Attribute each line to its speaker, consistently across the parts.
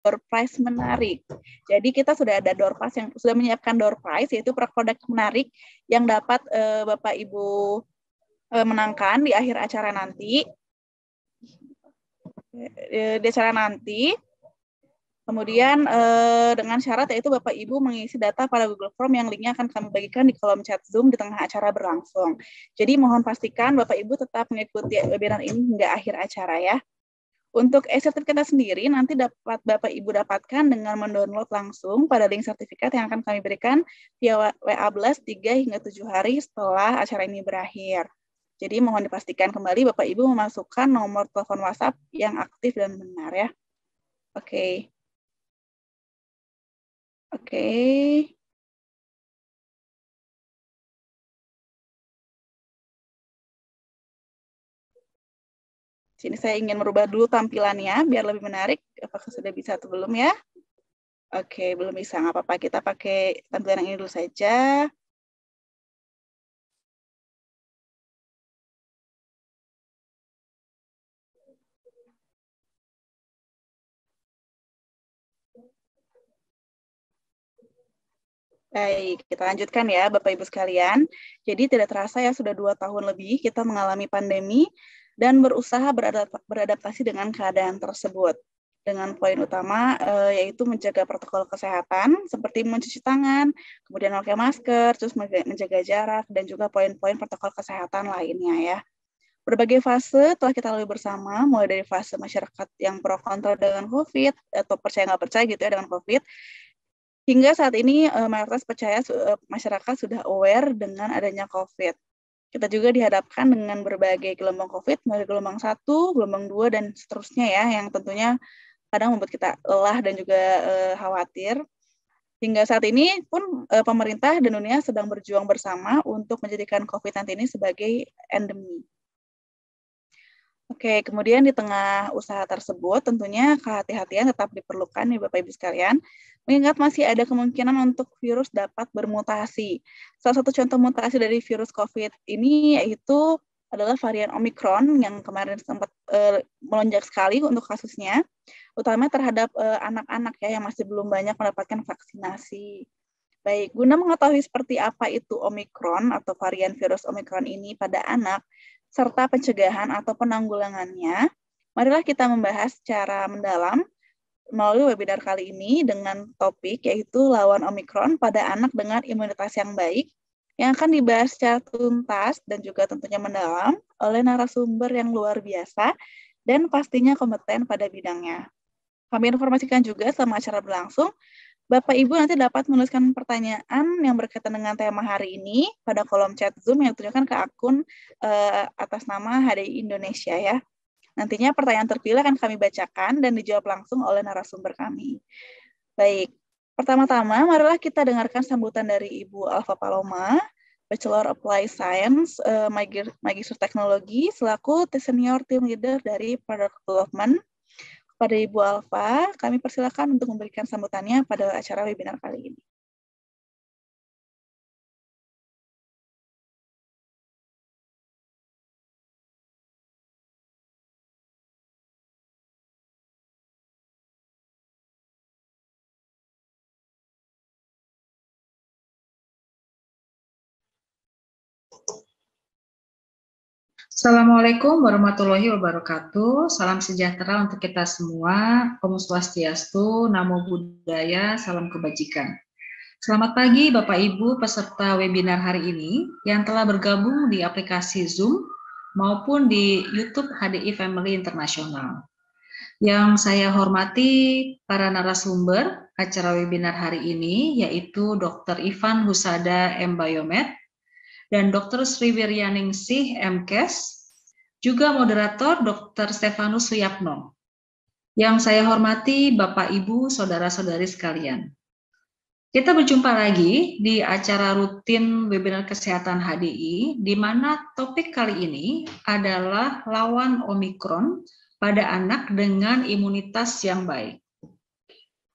Speaker 1: door prize menarik. Jadi kita sudah ada door prize yang sudah menyiapkan door prize, yaitu produk menarik yang dapat Bapak Ibu menangkan di akhir acara nanti. Di acara nanti. Kemudian dengan syarat yaitu Bapak Ibu mengisi data pada Google Form yang linknya akan kami bagikan di kolom chat Zoom di tengah acara berlangsung. Jadi mohon pastikan Bapak Ibu tetap mengikuti webinar ini hingga akhir acara ya. Untuk e-sertifikat sendiri nanti dapat Bapak Ibu dapatkan dengan mendownload langsung pada link sertifikat yang akan kami berikan via WA Blast 3 hingga 7 hari setelah acara ini berakhir. Jadi mohon dipastikan kembali Bapak Ibu memasukkan nomor telepon WhatsApp yang aktif dan benar ya. Oke. Sini saya ingin merubah dulu tampilannya biar lebih menarik. Apakah sudah bisa atau belum ya? Oke, belum bisa. Nggak apa-apa, kita pakai tampilan yang ini dulu saja. Baik, kita lanjutkan ya Bapak Ibu sekalian. Jadi tidak terasa ya sudah 2 tahun lebih kita mengalami pandemi dan berusaha beradaptasi dengan keadaan tersebut. Dengan poin utama yaitu menjaga protokol kesehatan seperti mencuci tangan, kemudian memakai masker, terus menjaga jarak, dan juga poin-poin protokol kesehatan lainnya ya. Berbagai fase telah kita lalui bersama, mulai dari fase masyarakat yang pro kontra dengan COVID, atau percaya nggak percaya gitu ya dengan COVID, hingga saat ini mayoritas percaya masyarakat sudah aware dengan adanya COVID. Kita juga dihadapkan dengan berbagai gelombang COVID, mulai gelombang 1, gelombang 2, dan seterusnya ya, yang tentunya kadang membuat kita lelah dan juga khawatir. Hingga saat ini pun pemerintah dan dunia sedang berjuang bersama untuk menjadikan COVID-19 ini sebagai endemi. Oke, kemudian di tengah usaha tersebut tentunya kehati-hatian tetap diperlukan nih Bapak Ibu sekalian, mengingat masih ada kemungkinan untuk virus dapat bermutasi. Salah satu contoh mutasi dari virus COVID ini yaitu adalah varian Omicron yang kemarin sempat melonjak sekali untuk kasusnya, utama terhadap anak-anak ya yang masih belum banyak mendapatkan vaksinasi. Baik, guna mengetahui seperti apa itu Omicron atau varian virus Omicron ini pada anak, serta pencegahan atau penanggulangannya, marilah kita membahas secara mendalam melalui webinar kali ini dengan topik yaitu lawan Omicron pada anak dengan imunitas yang baik, yang akan dibahas secara tuntas dan juga tentunya mendalam oleh narasumber yang luar biasa dan pastinya kompeten pada bidangnya. Kami informasikan juga selama acara berlangsung, Bapak Ibu nanti dapat menuliskan pertanyaan yang berkaitan dengan tema hari ini pada kolom chat Zoom yang ditunjukkan ke akun atas nama HDI Indonesia ya. Nantinya pertanyaan terpilih akan kami bacakan dan dijawab langsung oleh narasumber kami. Baik, pertama-tama marilah kita dengarkan sambutan dari Ibu Alfa Paloma, Bachelor Applied Science, Magister Teknologi, selaku Senior Team Leader dari Product Development. Pada Ibu Alfa, kami persilakan untuk memberikan sambutannya pada acara webinar kali ini.
Speaker 2: Assalamualaikum warahmatullahi wabarakatuh. Salam sejahtera untuk kita semua. Om Swastiastu, Namo Buddhaya, salam kebajikan. Selamat pagi Bapak Ibu peserta webinar hari ini yang telah bergabung di aplikasi Zoom maupun di YouTube HDI Family International. Yang saya hormati para narasumber acara webinar hari ini yaitu Dr. Ivan Husada M. Biomed, dan Dr. Sri Wiryaningsih MKes, juga moderator Dr. Stefanus Suyapno. Yang saya hormati Bapak Ibu, Saudara-saudari sekalian. Kita berjumpa lagi di acara rutin webinar kesehatan HDI, di mana topik kali ini adalah lawan Omikron pada anak dengan imunitas yang baik.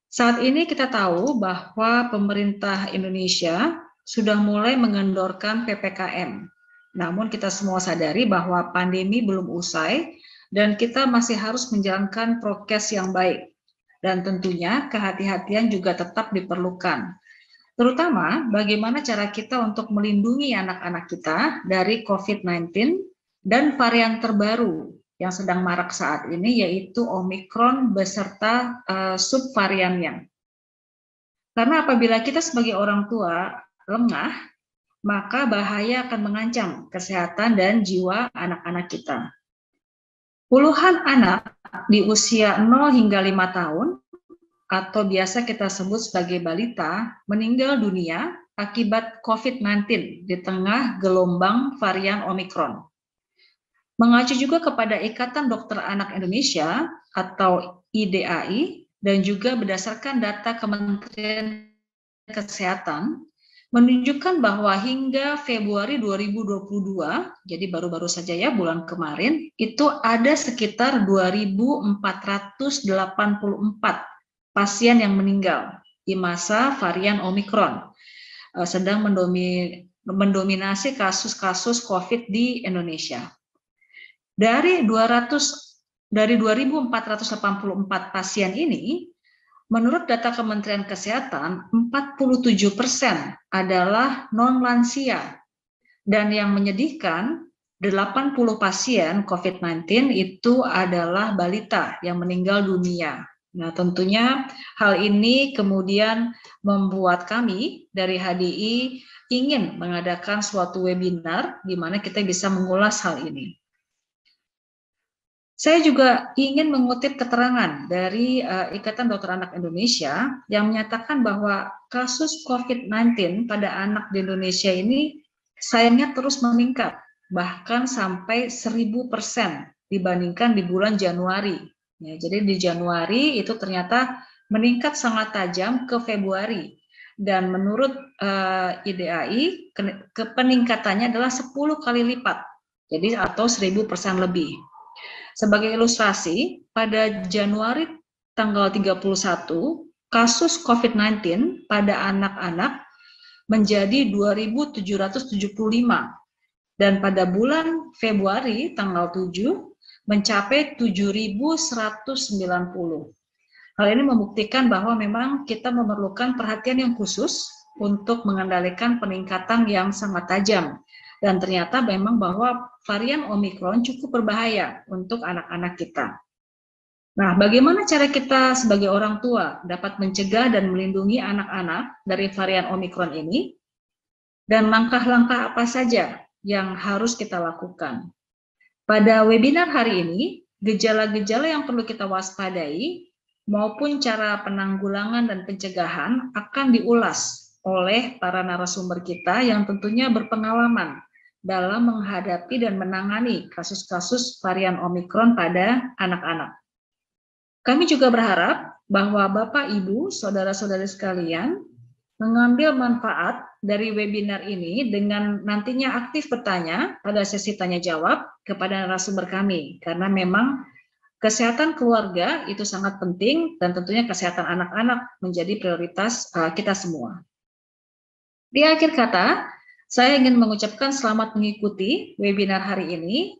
Speaker 2: Saat ini kita tahu bahwa pemerintah Indonesia sudah mulai mengendorkan PPKM. Namun kita semua sadari bahwa pandemi belum usai dan kita masih harus menjalankan prokes yang baik. Dan tentunya kehati-hatian juga tetap diperlukan. Terutama bagaimana cara kita untuk melindungi anak-anak kita dari COVID-19 dan varian terbaru yang sedang marak saat ini, yaitu Omicron beserta subvariannya. Karena apabila kita sebagai orang tua lengah, maka bahaya akan mengancam kesehatan dan jiwa anak-anak kita. Puluhan anak di usia 0 hingga 5 tahun atau biasa kita sebut sebagai balita meninggal dunia akibat COVID-19 di tengah gelombang varian Omicron. Mengacu juga kepada Ikatan Dokter Anak Indonesia atau IDAI dan juga berdasarkan data Kementerian Kesehatan, menunjukkan bahwa hingga Februari 2022, jadi baru-baru saja ya bulan kemarin, itu ada sekitar 2.484 pasien yang meninggal di masa varian Omicron, sedang mendominasi kasus-kasus COVID di Indonesia. Dari 2.484 pasien ini, menurut data Kementerian Kesehatan, 47% adalah non-lansia. Dan yang menyedihkan, 80 pasien COVID-19 itu adalah balita yang meninggal dunia. Nah, tentunya hal ini kemudian membuat kami dari HDI ingin mengadakan suatu webinar di mana kita bisa mengulas hal ini. Saya juga ingin mengutip keterangan dari Ikatan Dokter Anak Indonesia yang menyatakan bahwa kasus COVID-19 pada anak di Indonesia ini sayangnya terus meningkat, bahkan sampai 1000% dibandingkan di bulan Januari. Ya, jadi di Januari itu ternyata meningkat sangat tajam ke Februari. Dan menurut IDAI, peningkatannya adalah 10 kali lipat, jadi atau 1000% lebih. Sebagai ilustrasi, pada Januari tanggal 31, kasus COVID-19 pada anak-anak menjadi 2.775 dan pada bulan Februari tanggal 7 mencapai 7.190. Hal ini membuktikan bahwa memang kita memerlukan perhatian yang khusus untuk mengendalikan peningkatan yang sangat tajam. Dan ternyata memang bahwa varian Omicron cukup berbahaya untuk anak-anak kita. Nah, bagaimana cara kita sebagai orang tua dapat mencegah dan melindungi anak-anak dari varian Omicron ini? Dan langkah-langkah apa saja yang harus kita lakukan? Pada webinar hari ini, gejala-gejala yang perlu kita waspadai maupun cara penanggulangan dan pencegahan akan diulas oleh para narasumber kita yang tentunya berpengalaman dalam menghadapi dan menangani kasus-kasus varian Omicron pada anak-anak. Kami juga berharap bahwa Bapak, Ibu, Saudara-saudari sekalian mengambil manfaat dari webinar ini dengan nantinya aktif bertanya pada sesi tanya jawab kepada narasumber kami, karena memang kesehatan keluarga itu sangat penting dan tentunya kesehatan anak-anak menjadi prioritas kita semua. Di akhir kata, saya ingin mengucapkan selamat mengikuti webinar hari ini.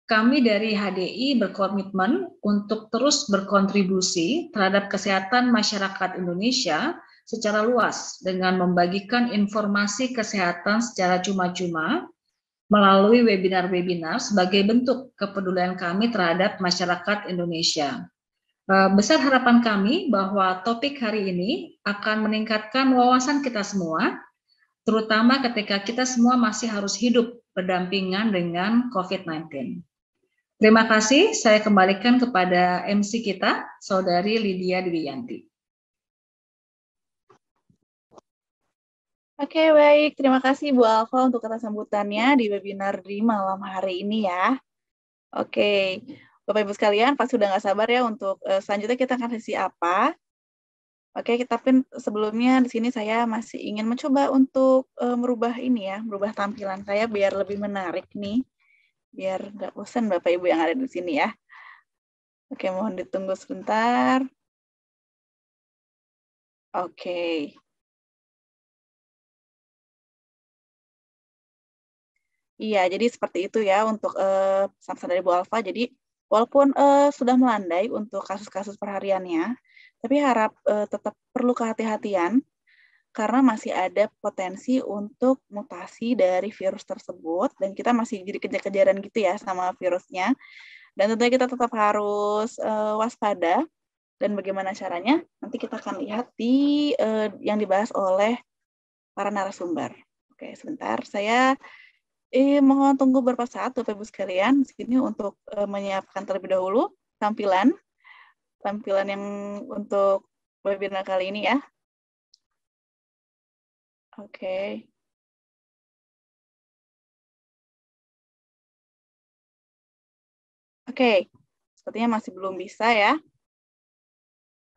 Speaker 2: Kami dari HDI berkomitmen untuk terus berkontribusi terhadap kesehatan masyarakat Indonesia secara luas dengan membagikan informasi kesehatan secara cuma-cuma melalui webinar-webinar sebagai bentuk kepedulian kami terhadap masyarakat Indonesia. Besar harapan kami bahwa topik hari ini akan meningkatkan wawasan kita semua, terutama ketika kita semua masih harus hidup berdampingan dengan COVID-19. Terima kasih, saya kembalikan kepada MC kita, Saudari Lydia Dwiyanti.
Speaker 1: Oke, baik. Terima kasih Bu Alfa untuk kata sambutannya di webinar di malam hari ini ya. Oke, Bapak Ibu sekalian, pasti sudah nggak sabar ya untuk selanjutnya kita akan sesi apa. Oke, tapi sebelumnya di sini saya masih ingin mencoba untuk merubah ini ya, merubah tampilan saya biar lebih menarik nih, biar nggak bosan Bapak Ibu yang ada di sini ya. Oke, mohon ditunggu sebentar. Oke. Iya, jadi seperti itu ya untuk pesan dari Bu Alfa. Jadi walaupun sudah melandai untuk kasus-kasus perhariannya, Tapi harap tetap perlu kehati-hatian karena masih ada potensi untuk mutasi dari virus tersebut dan kita masih jadi kejar-kejaran gitu ya sama virusnya. Dan tentunya kita tetap harus waspada. Dan bagaimana caranya? Nanti kita akan lihat di yang dibahas oleh para narasumber. Oke, sebentar. Saya mohon tunggu beberapa saat, Bapak Ibu sekalian, di sini untuk menyiapkan terlebih dahulu tampilan yang untuk webinar kali ini ya. Oke. Oke, sepertinya masih belum bisa ya.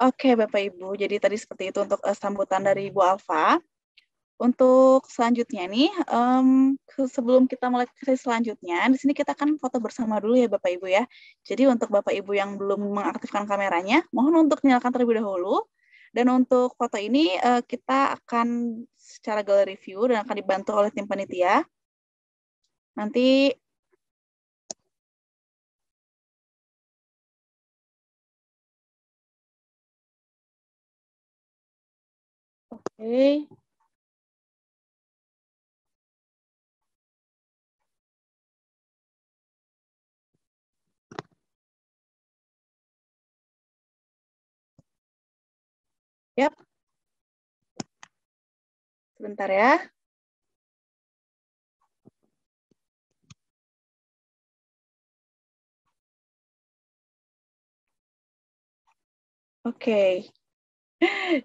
Speaker 1: Oke, Bapak Ibu. Jadi tadi seperti itu untuk sambutan dari Bu Alfa. Untuk selanjutnya nih, sebelum kita mulai ke sesi selanjutnya, di sini kita akan foto bersama dulu ya Bapak Ibu ya. Jadi untuk Bapak Ibu yang belum mengaktifkan kameranya, mohon untuk nyalakan terlebih dahulu. Dan untuk foto ini kita akan secara gallery view dan akan dibantu oleh tim panitia. Nanti oke. Yap. Sebentar ya. Oke.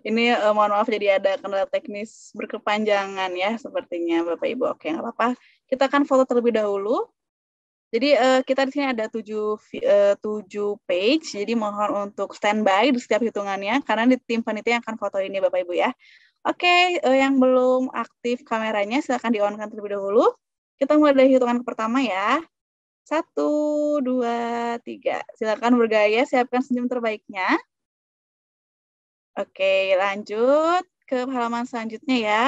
Speaker 1: Ini mohon maaf jadi ada kendala teknis berkepanjangan ya sepertinya Bapak Ibu. Oke, nggak apa-apa. Kita akan foto terlebih dahulu. Jadi kita di sini ada 7 page. Jadi mohon untuk standby di setiap hitungannya karena di tim panitia yang akan foto ini Bapak Ibu ya. Oke, yang belum aktif kameranya silakan di-on-kan terlebih dahulu. Kita mulai dari hitungan pertama ya. 1, 2, 3. Silakan bergaya, siapkan senyum terbaiknya. Oke, lanjut ke halaman selanjutnya ya.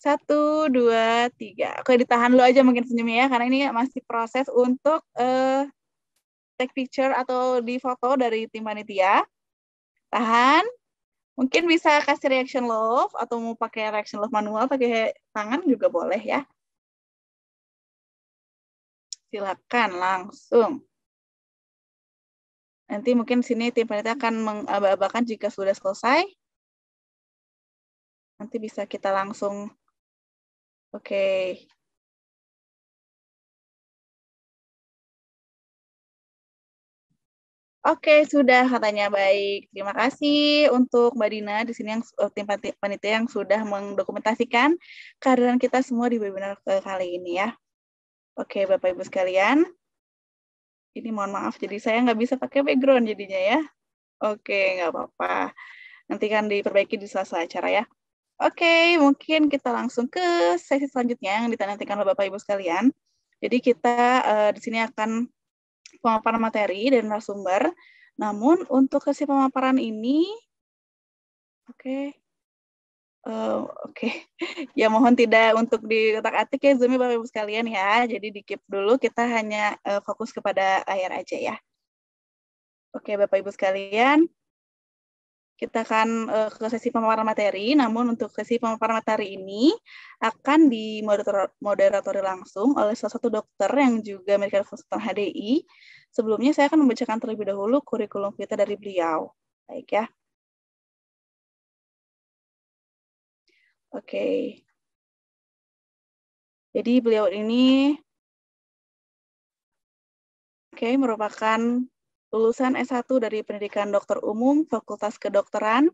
Speaker 1: 1, 2, 3. Oke, ditahan dulu aja mungkin senyumnya ya, karena ini masih proses untuk take picture atau di foto dari tim panitia. Tahan. Mungkin bisa kasih reaction love atau mau pakai reaction love manual, pakai tangan juga boleh ya. Silakan langsung. Nanti mungkin sini tim panitia akan mengaba-abakan jika sudah selesai. Nanti bisa kita langsung. Oke. Oke, sudah katanya baik. Terima kasih untuk Mbak Dina di sini yang tim panitia yang sudah mendokumentasikan kehadiran kita semua di webinar kali ini ya. Oke, Bapak Ibu sekalian. Ini mohon maaf, jadi saya nggak bisa pakai background jadinya ya. Oke, nggak apa-apa. Nanti kan diperbaiki di sela-sela acara ya. Oke, mungkin kita langsung ke sesi selanjutnya yang ditantikan oleh Bapak Ibu sekalian. Jadi kita di sini akan pemaparan materi dan narasumber. Namun untuk sesi pemaparan ini, oke, ya mohon tidak untuk diotak-atik ya Zoom Bapak Ibu sekalian ya. Jadi di keep dulu, kita hanya fokus kepada layar aja ya. Oke, Bapak Ibu sekalian, kita akan ke sesi pemaparan materi. Namun untuk sesi pemaparan materi ini akan dimoderatori langsung oleh salah satu dokter yang juga medical consultant HDI. Sebelumnya saya akan membacakan terlebih dahulu kurikulum vitae dari beliau. Baik ya. Oke. Jadi beliau ini merupakan lulusan S1 dari Pendidikan Dokter Umum Fakultas Kedokteran.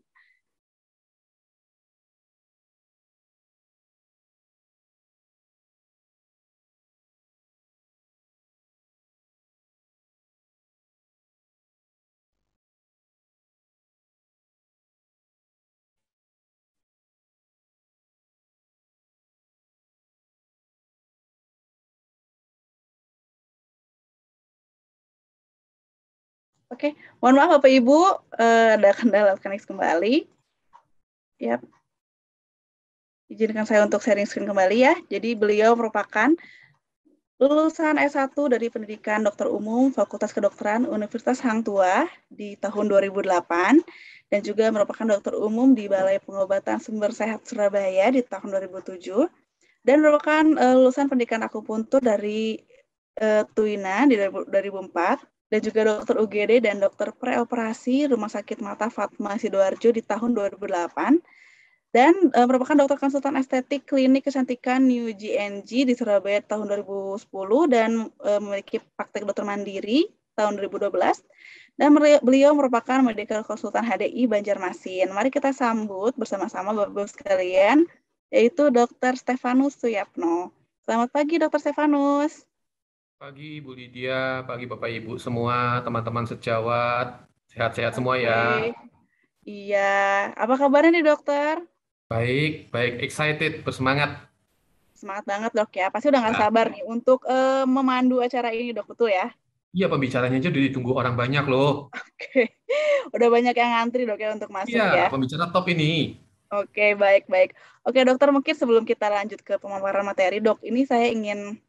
Speaker 1: Oke, mohon maaf Bapak Ibu, ada kendala teknis kembali. Yap. Izinkan saya untuk sharing screen kembali ya. Jadi beliau merupakan lulusan S1 dari Pendidikan Dokter Umum Fakultas Kedokteran Universitas Hang Tuah di tahun 2008 dan juga merupakan dokter umum di Balai Pengobatan Sumber Sehat Surabaya di tahun 2007 dan merupakan lulusan pendidikan akupuntur dari Tuina di 2004 dan juga dokter UGD dan dokter preoperasi Rumah Sakit Mata Fatma Sidoarjo di tahun 2008 dan merupakan dokter konsultan estetik klinik kecantikan New GNG di Surabaya tahun 2010 dan memiliki praktek dokter mandiri tahun 2012 dan beliau merupakan medical konsultan HDI Banjarmasin. Mari kita sambut bersama-sama Bapak-Ibu sekalian yaitu Dr. Stefanus Suyapno. Selamat pagi Dr. Stefanus.
Speaker 3: Pagi Bu Lydia, pagi Bapak Ibu semua, teman-teman sejawat, sehat-sehat semua ya.
Speaker 1: Iya, apa kabarnya nih dokter?
Speaker 3: Baik, baik, excited, bersemangat.
Speaker 1: Semangat banget dok ya, pasti udah nggak sabar nih untuk memandu acara ini dok, betul ya?
Speaker 3: Iya, pembicaranya aja udah ditunggu orang banyak loh.
Speaker 1: Oke, udah banyak yang ngantri dok ya untuk masuk
Speaker 3: Iya,
Speaker 1: ya.
Speaker 3: pembicara top ini.
Speaker 1: Oke, baik-baik. Oke dokter, mungkin sebelum kita lanjut ke pemaparan materi dok, ini saya ingin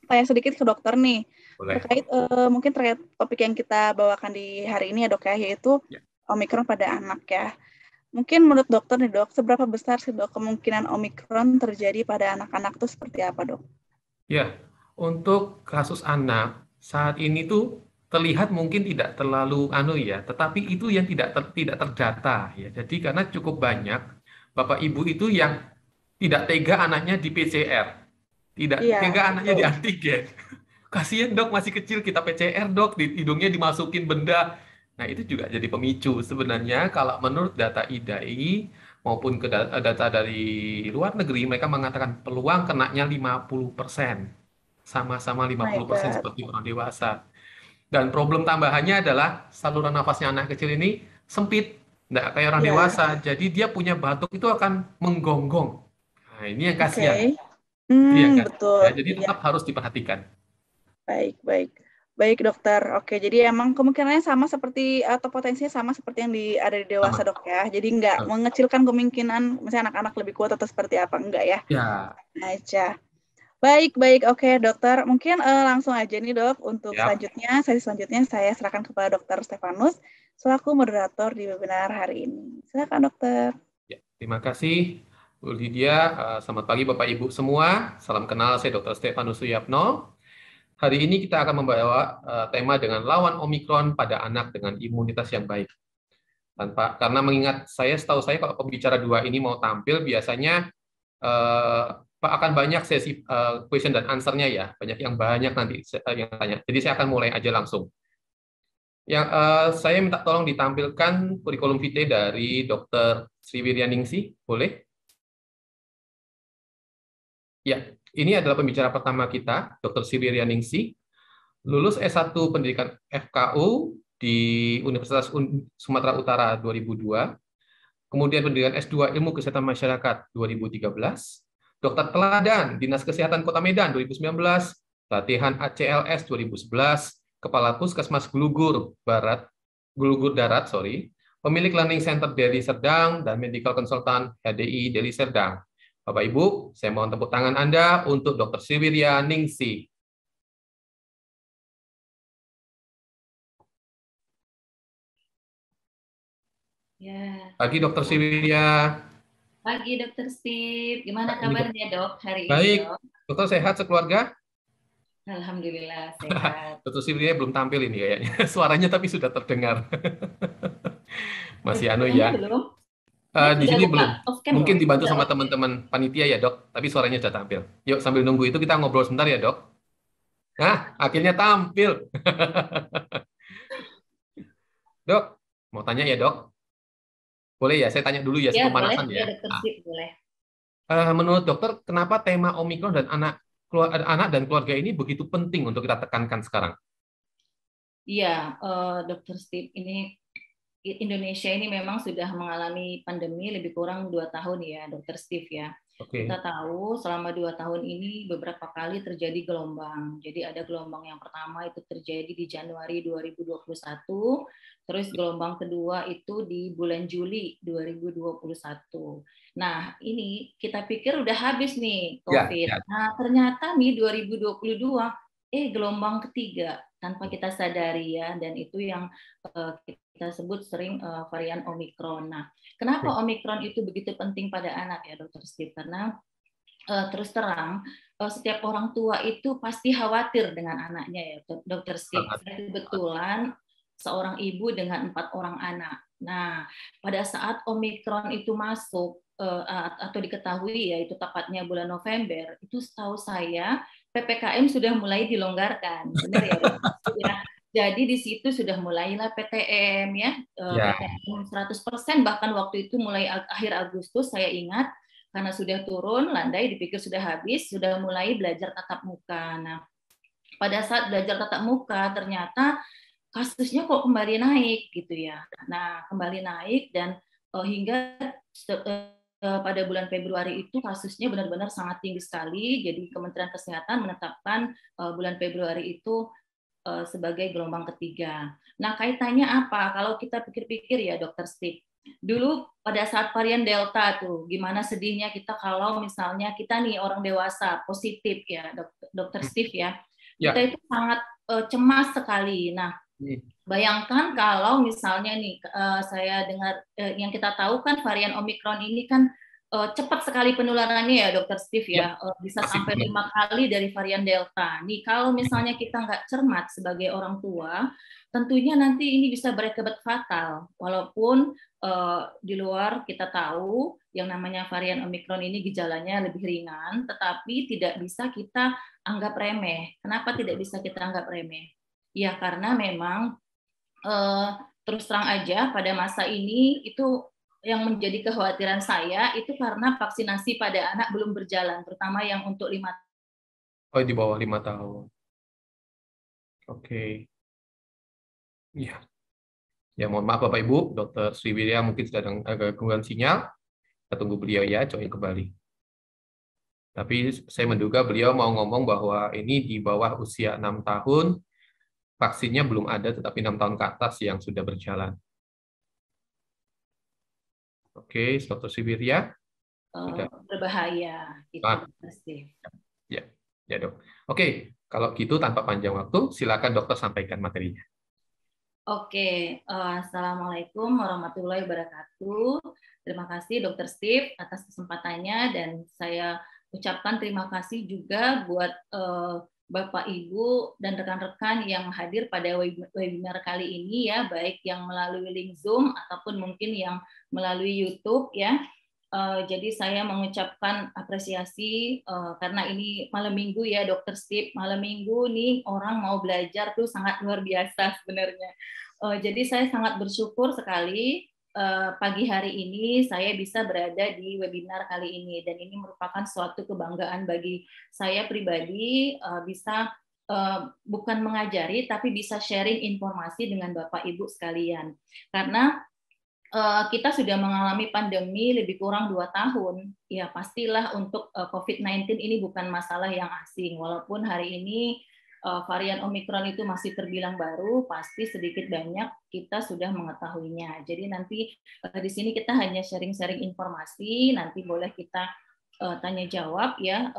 Speaker 1: tanya sedikit ke dokter nih.
Speaker 3: Boleh.
Speaker 1: Mungkin terkait topik yang kita bawakan di hari ini ya dok ya, yaitu Omikron pada anak ya. Mungkin menurut dokter nih dok, seberapa besar sih dok kemungkinan Omikron terjadi pada anak-anak itu seperti apa dok?
Speaker 3: Ya, untuk kasus anak saat ini tuh terlihat mungkin tidak terlalu tetapi itu yang tidak terdata ya. Jadi karena cukup banyak Bapak Ibu itu yang tidak tega anaknya di PCR, tidak tega anaknya di antigen. Kasihan dok, masih kecil kita PCR dok, di hidungnya dimasukin benda. Nah itu juga jadi pemicu sebenarnya kalau menurut data IDAI maupun ke data dari luar negeri, mereka mengatakan peluang kenanya 50%. Sama-sama 50% seperti orang dewasa. Dan problem tambahannya adalah saluran nafasnya anak kecil ini sempit, nggak kayak orang dewasa. Jadi dia punya batuk itu akan menggonggong. Nah ini yang kasihan.
Speaker 1: Betul.
Speaker 3: Ya, jadi tetap harus diperhatikan.
Speaker 1: Baik dokter. Oke, jadi emang kemungkinannya sama seperti atau potensinya sama seperti yang ada di dewasa dok ya. Jadi nggak mengecilkan kemungkinan misalnya anak-anak lebih kuat atau seperti apa, enggak ya?
Speaker 3: Ya.
Speaker 1: Aja. Baik. Oke dokter. Mungkin langsung aja nih dok untuk sesi selanjutnya saya serahkan kepada dokter Stefanus selaku moderator di webinar hari ini. Silakan dokter.
Speaker 3: Ya, terima kasih Bu Lydia. Selamat pagi Bapak Ibu semua. Salam kenal, saya Dr. Stefanus Suyapno. Hari ini kita akan membawa tema dengan lawan Omikron pada anak dengan imunitas yang baik. Karena mengingat setahu saya kalau pembicara dua ini mau tampil, biasanya akan banyak sesi question dan answer-nya ya. Banyak nanti yang tanya. Jadi saya akan mulai aja langsung. Saya minta tolong ditampilkan kurikulum vitae dari Dr. Sri Wiryaningsih, boleh? Ya, ini adalah pembicara pertama kita, Dr. Sri Wiryaningsih, lulus S1 Pendidikan FKU di Universitas Sumatera Utara 2002, kemudian pendidikan S2 Ilmu Kesehatan Masyarakat 2013, Dokter Teladan Dinas Kesehatan Kota Medan 2019, latihan ACLS 2011, Kepala Puskesmas Gulugur Darat, pemilik Learning Center Deli Serdang, dan Medical Consultant HDI Deli Serdang. Bapak Ibu, saya mohon tepuk tangan Anda untuk Dr. Sri Wiryaningsih.
Speaker 4: Ya.
Speaker 3: Pagi Dr. Sri Wirya.
Speaker 4: Pagi Dr. Steve, gimana kabarnya dok hari
Speaker 3: Baik.
Speaker 4: ini dok?
Speaker 3: Dokter sehat sekeluarga?
Speaker 4: Alhamdulillah sehat.
Speaker 3: Dr. Sri Wirya belum tampil ini kayaknya, suaranya tapi sudah terdengar. Masih ya.
Speaker 4: Belum?
Speaker 3: Di sini belum. Mungkin dibantu sama teman-teman panitia ya dok, tapi suaranya sudah tampil. Yuk sambil nunggu itu kita ngobrol sebentar ya dok. Nah, akhirnya tampil. Dok, mau tanya ya dok? Boleh ya, saya tanya dulu ya, pemanasan ya.
Speaker 4: Boleh.
Speaker 3: Menurut dokter, kenapa tema Omikron dan anak dan keluarga ini begitu penting untuk kita tekankan sekarang?
Speaker 4: Iya, Dr. Steve, ini Indonesia ini memang sudah mengalami pandemi lebih kurang 2 tahun ya, Dr. Steve ya.
Speaker 3: Oke.
Speaker 4: Kita tahu selama 2 tahun ini beberapa kali terjadi gelombang. Jadi ada gelombang yang pertama itu terjadi di Januari 2021, terus gelombang kedua itu di bulan Juli 2021. Nah, ini kita pikir udah habis nih
Speaker 3: Ya,
Speaker 4: COVID.
Speaker 3: ya.
Speaker 4: Nah, ternyata nih 2022 gelombang ketiga tanpa kita sadari ya, dan itu yang kita sebut sering varian Omikron. Nah, kenapa Omikron itu begitu penting pada anak ya, Dokter Steve? Karena terus terang setiap orang tua itu pasti khawatir dengan anaknya ya, Dokter Steve. Saya kebetulan seorang ibu dengan 4 orang anak. Nah, pada saat Omikron itu masuk atau diketahui ya itu tepatnya bulan November, itu setahu saya PPKM sudah mulai dilonggarkan, benar ya, Dokter Steve ya? Jadi di situ sudah mulailah PTM ya,
Speaker 3: Ya.
Speaker 4: PTM 100%, bahkan waktu itu mulai akhir Agustus saya ingat, karena sudah turun landai, dipikir sudah habis, sudah mulai belajar tatap muka. Nah, pada saat belajar tatap muka ternyata kasusnya kok kembali naik gitu ya. Nah, kembali naik dan hingga pada bulan Februari itu kasusnya benar-benar sangat tinggi sekali. Jadi Kementerian Kesehatan menetapkan bulan Februari itu sebagai gelombang ketiga. Nah, kaitannya apa? Kalau kita pikir-pikir ya, Dokter Steve, dulu pada saat varian Delta tuh, gimana sedihnya kita kalau misalnya kita nih orang dewasa positif ya, Dokter Steve ya, kita
Speaker 3: Ya.
Speaker 4: itu sangat cemas sekali. Nah, bayangkan kalau misalnya nih saya dengar yang kita tahu kan varian Omikron ini kan cepat sekali penularannya ya, Dokter Steve
Speaker 3: Ya.
Speaker 4: ya, bisa sampai 5 kali dari varian Delta. Nih kalau misalnya kita nggak cermat sebagai orang tua, tentunya nanti ini bisa berakibat fatal. Walaupun di luar kita tahu yang namanya varian Omikron ini gejalanya lebih ringan, tetapi tidak bisa kita anggap remeh. Kenapa tidak bisa kita anggap remeh? Ya karena memang terus terang aja pada masa ini itu yang menjadi kekhawatiran saya itu karena vaksinasi pada anak belum berjalan, terutama yang untuk 5
Speaker 3: Oh, di bawah 5 tahun. Oke. Ya. Ya, mohon maaf Bapak Ibu, Dokter Sriwirya mungkin sedang agak gangguan sinyal. Kita tunggu beliau ya, join kembali. Tapi saya menduga beliau mau ngomong bahwa ini di bawah usia 6 tahun, vaksinnya belum ada, tetapi 6 tahun ke atas yang sudah berjalan. Oke, Dokter Sriwirya.
Speaker 4: berbahaya itu pasti.
Speaker 3: Ya, ya dok. Oke, kalau gitu tanpa panjang waktu, silakan dokter sampaikan materinya.
Speaker 4: Oke, Assalamualaikum warahmatullahi wabarakatuh. Terima kasih Dokter Steve atas kesempatannya, dan saya ucapkan terima kasih juga buat Bapak Ibu dan rekan-rekan yang hadir pada webinar kali ini ya, baik yang melalui link Zoom ataupun mungkin yang melalui YouTube ya. Jadi saya mengucapkan apresiasi karena ini malam minggu ya, Dokter Steve. Malam minggu nih orang mau belajar tuh sangat luar biasa sebenarnya. Jadi saya sangat bersyukur sekali pagi hari ini saya bisa berada di webinar kali ini, dan ini merupakan suatu kebanggaan bagi saya pribadi bisa bukan mengajari tapi bisa sharing informasi dengan Bapak Ibu sekalian, karena kita sudah mengalami pandemi lebih kurang 2 tahun, ya pastilah untuk COVID-19 ini bukan masalah yang asing. Walaupun hari ini varian Omikron itu masih terbilang baru, pasti sedikit banyak kita sudah mengetahuinya. Jadi nanti di sini kita hanya sharing-sharing informasi, nanti boleh kita tanya jawab ya,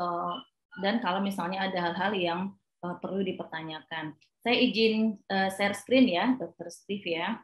Speaker 4: dan kalau misalnya ada hal-hal yang perlu dipertanyakan. Saya izin share screen ya, Dokter Steve ya.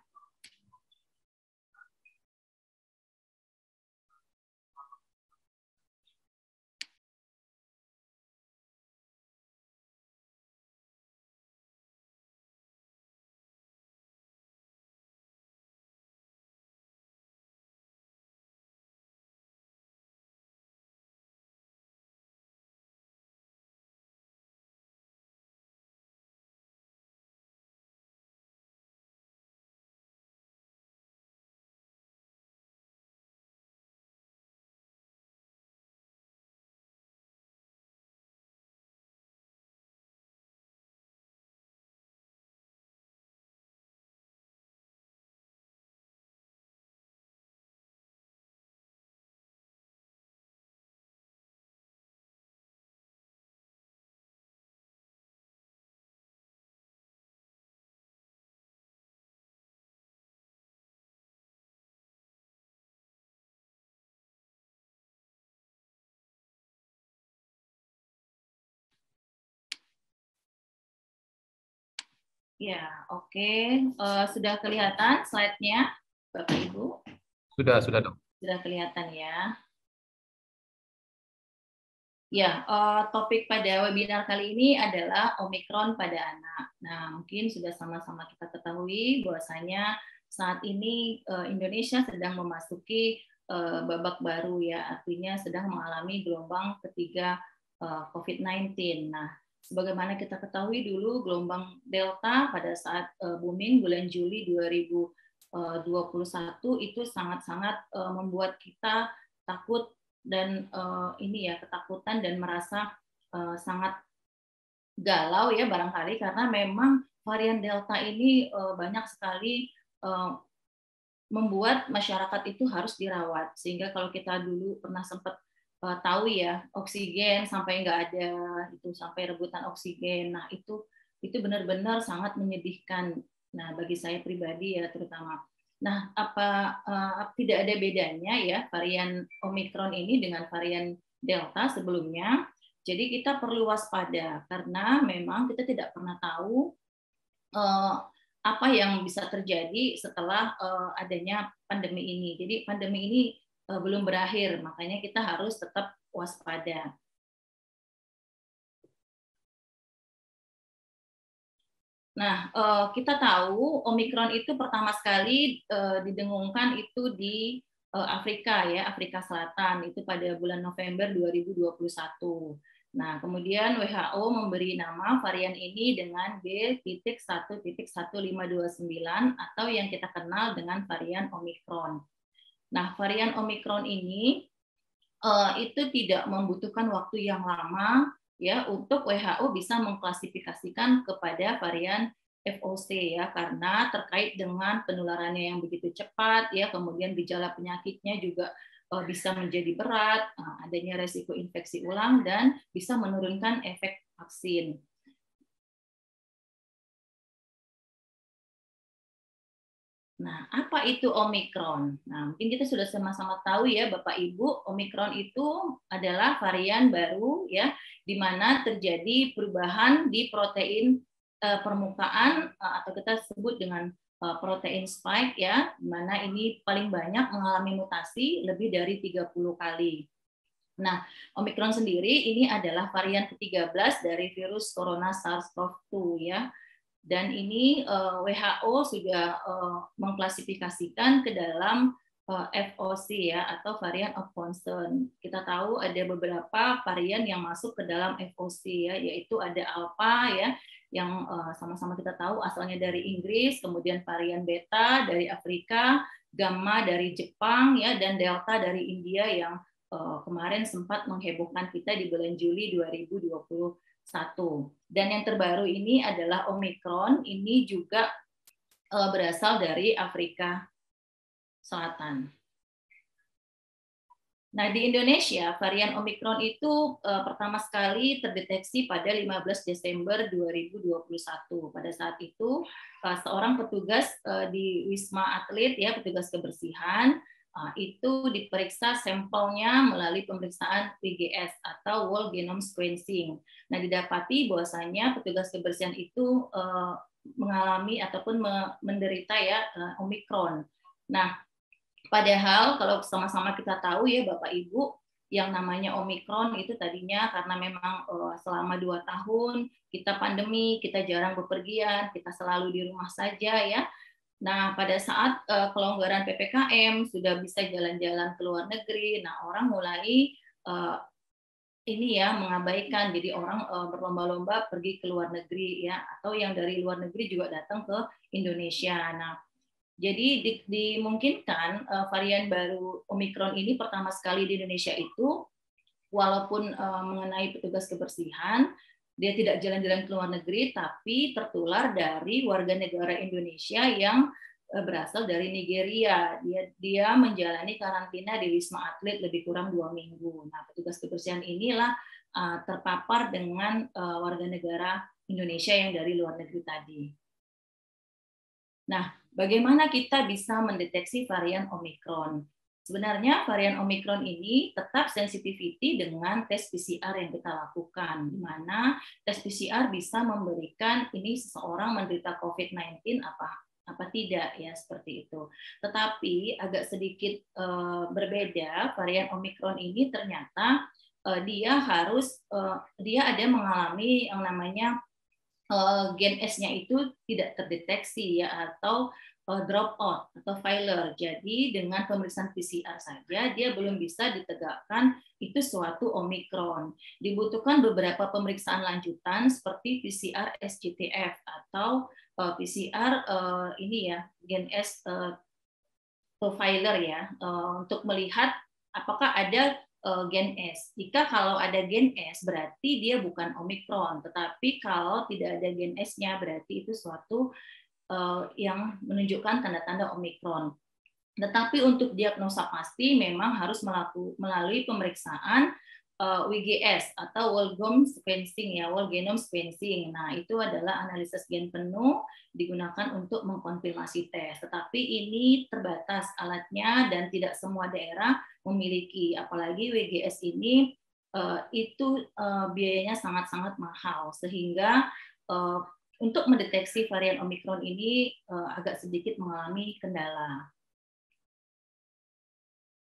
Speaker 4: Ya, oke. Sudah kelihatan slide-nya, Bapak Ibu?
Speaker 3: Sudah dok.
Speaker 4: Sudah kelihatan ya. Ya, topik pada webinar kali ini adalah Omikron pada anak. Nah, mungkin sudah sama-sama kita ketahui bahwasanya saat ini Indonesia sedang memasuki babak baru ya, artinya sedang mengalami gelombang ketiga COVID-19. Nah, sebagaimana kita ketahui dulu gelombang Delta pada saat booming bulan Juli 2021 itu sangat-sangat membuat kita takut dan ini ya, ketakutan dan merasa sangat galau ya barangkali, karena memang varian Delta ini banyak sekali membuat masyarakat itu harus dirawat, sehingga kalau kita dulu pernah sempat tahu ya, oksigen sampai nggak ada, itu sampai rebutan oksigen. Nah, itu benar-benar sangat menyedihkan. Nah, bagi saya pribadi ya terutama. Nah, tidak ada bedanya ya varian Omikron ini dengan varian Delta sebelumnya. Jadi kita perlu waspada karena memang kita tidak pernah tahu apa yang bisa terjadi setelah adanya pandemi ini. Jadi pandemi ini belum berakhir, makanya kita harus tetap waspada. Nah, kita tahu Omikron itu pertama sekali didengungkan itu di Afrika ya, Afrika Selatan itu pada bulan November 2021. Nah, kemudian WHO memberi nama varian ini dengan B.1.1529 atau yang kita kenal dengan varian Omikron. Nah, varian Omikron ini itu tidak membutuhkan waktu yang lama ya untuk WHO bisa mengklasifikasikan kepada varian VOC ya, karena terkait dengan penularannya yang begitu cepat ya, kemudian gejala penyakitnya juga bisa menjadi berat, adanya resiko infeksi ulang dan bisa menurunkan efek vaksin. Nah, apa itu Omikron? Nah, mungkin kita sudah sama-sama tahu ya, Bapak Ibu, Omikron itu adalah varian baru ya, di mana terjadi perubahan di protein permukaan atau kita sebut dengan protein spike ya, di mana ini paling banyak mengalami mutasi lebih dari 30 kali. Nah, Omikron sendiri ini adalah varian ke-13 dari virus corona SARS-CoV-2 ya. Dan ini WHO sudah mengklasifikasikan ke dalam VOC ya, atau variant of concern. Kita tahu ada beberapa varian yang masuk ke dalam VOC ya, yaitu ada Alpha ya, yang sama-sama kita tahu asalnya dari Inggris, kemudian varian Beta dari Afrika, Gamma dari Jepang ya, dan Delta dari India yang kemarin sempat menghebohkan kita di bulan Juli 2021. Dan yang terbaru ini adalah Omikron, ini juga berasal dari Afrika Selatan. Nah, di Indonesia, varian Omikron itu pertama sekali terdeteksi pada 15 Desember 2021. Pada saat itu, seorang petugas di Wisma Atlet, ya, petugas kebersihan, itu diperiksa sampelnya melalui pemeriksaan WGS atau Whole Genome Sequencing. Nah, didapati bahwasanya petugas kebersihan itu mengalami ataupun menderita ya Omikron. Nah, padahal kalau sama-sama kita tahu ya Bapak Ibu, yang namanya Omikron itu tadinya karena memang selama 2 tahun kita pandemi, kita jarang bepergian, kita selalu di rumah saja ya. Nah, pada saat kelonggaran PPKM sudah bisa jalan-jalan ke luar negeri, nah orang mulai ini ya mengabaikan, jadi orang berlomba-lomba pergi ke luar negeri ya, atau yang dari luar negeri juga datang ke Indonesia. Nah, jadi dimungkinkan varian baru Omikron ini pertama sekali di Indonesia itu, walaupun mengenai petugas kebersihan, dia tidak jalan-jalan ke luar negeri, tapi tertular dari warga negara Indonesia yang berasal dari Nigeria. Dia menjalani karantina di Wisma Atlet lebih kurang 2 minggu. Nah, petugas kebersihan inilah terpapar dengan warga negara Indonesia yang dari luar negeri tadi. Nah, bagaimana kita bisa mendeteksi varian Omikron? Sebenarnya varian Omikron ini tetap sensitivity dengan tes PCR yang kita lakukan, di mana tes PCR bisa memberikan ini seseorang menderita COVID-19 apa tidak, ya seperti itu. Tetapi agak sedikit berbeda, varian Omikron ini ternyata dia ada mengalami yang namanya gen S-nya itu tidak terdeteksi, ya, atau drop out atau failure. Jadi dengan pemeriksaan PCR saja dia belum bisa ditegakkan itu suatu Omikron. Dibutuhkan beberapa pemeriksaan lanjutan seperti PCR SGTF atau PCR ini ya, gen S profiler, ya, untuk melihat apakah ada gen S. Jika kalau ada gen S berarti dia bukan Omikron, tetapi kalau tidak ada gen S-nya berarti itu suatu yang menunjukkan tanda-tanda Omikron. Tetapi untuk diagnosa pasti memang harus melalui pemeriksaan WGS atau whole genome sequencing, ya, whole genome sequencing. Nah, itu adalah analisis gen penuh digunakan untuk mengkonfirmasi tes. Tetapi ini terbatas alatnya dan tidak semua daerah memiliki. Apalagi WGS ini itu biayanya sangat-sangat mahal, sehingga untuk mendeteksi varian Omikron ini agak sedikit mengalami kendala.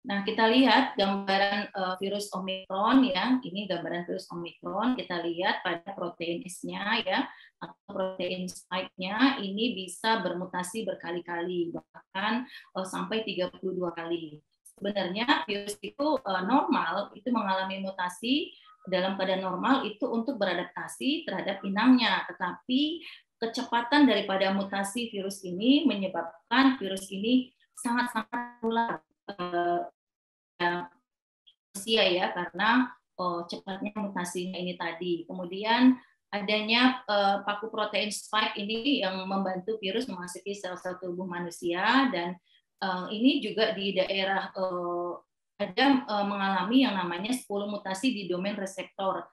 Speaker 4: Nah, kita lihat gambaran virus Omikron, ya. Ini gambaran virus Omikron. Kita lihat pada protein S-nya, ya, atau protein spike-nya ini bisa bermutasi berkali-kali, bahkan sampai 32 kali. Sebenarnya virus itu normal, itu mengalami mutasi dalam keadaan normal itu untuk beradaptasi terhadap inangnya, tetapi kecepatan daripada mutasi virus ini menyebabkan virus ini sangat-sangat menular manusia, ya, karena cepatnya mutasinya ini tadi. Kemudian adanya paku protein spike ini yang membantu virus memasuki sel-sel tubuh manusia, dan ini juga di daerah ada mengalami yang namanya 10 mutasi di domain reseptor,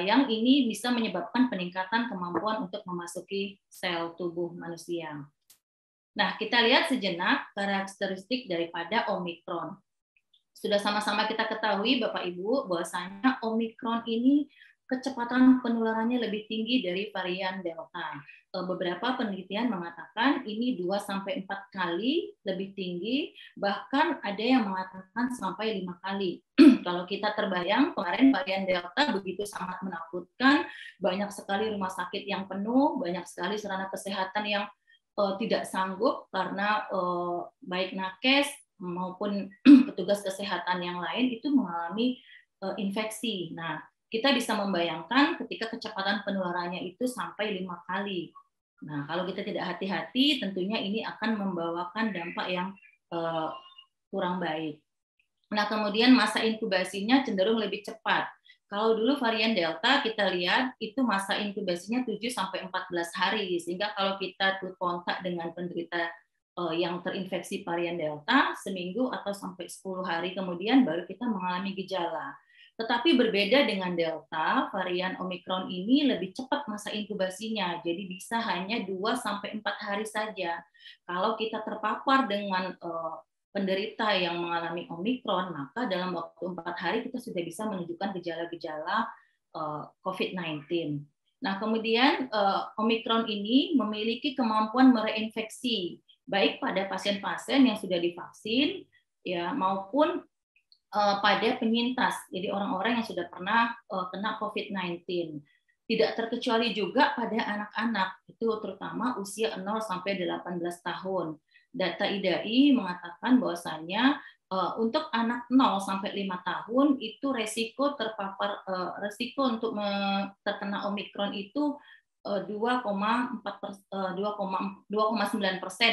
Speaker 4: yang ini bisa menyebabkan peningkatan kemampuan untuk memasuki sel tubuh manusia. Nah, kita lihat sejenak karakteristik daripada Omikron. Sudah sama-sama kita ketahui, Bapak Ibu, bahwasanya Omikron ini kecepatan penularannya lebih tinggi dari varian Delta. Beberapa penelitian mengatakan ini 2-4 kali lebih tinggi, bahkan ada yang mengatakan sampai 5 kali. Kalau kita terbayang, kemarin varian Delta begitu sangat menakutkan, banyak sekali rumah sakit yang penuh, banyak sekali sarana kesehatan yang tidak sanggup karena baik nakes maupun petugas kesehatan yang lain itu mengalami infeksi. Nah, kita bisa membayangkan ketika kecepatan penularannya itu sampai 5 kali. Nah, kalau kita tidak hati-hati, tentunya ini akan membawakan dampak yang kurang baik. Nah, kemudian masa inkubasinya cenderung lebih cepat. Kalau dulu varian Delta kita lihat itu masa inkubasinya 7-14 hari, sehingga kalau kita kontak dengan penderita yang terinfeksi varian Delta seminggu atau sampai 10 hari kemudian baru kita mengalami gejala. Tetapi berbeda dengan Delta, varian Omikron ini lebih cepat masa inkubasinya, jadi bisa hanya 2-4 hari saja. Kalau kita terpapar dengan penderita yang mengalami Omikron, maka dalam waktu 4 hari kita sudah bisa menunjukkan gejala-gejala COVID-19. Nah, kemudian Omikron ini memiliki kemampuan mereinfeksi, baik pada pasien-pasien yang sudah divaksin, ya, maupun pada penyintas, jadi orang-orang yang sudah pernah kena COVID-19. Tidak terkecuali juga pada anak-anak, itu terutama usia 0-18 tahun. Data IDAI mengatakan bahwasanya untuk anak 0-5 tahun itu resiko terpapar, resiko untuk terkena Omikron itu 2,9%,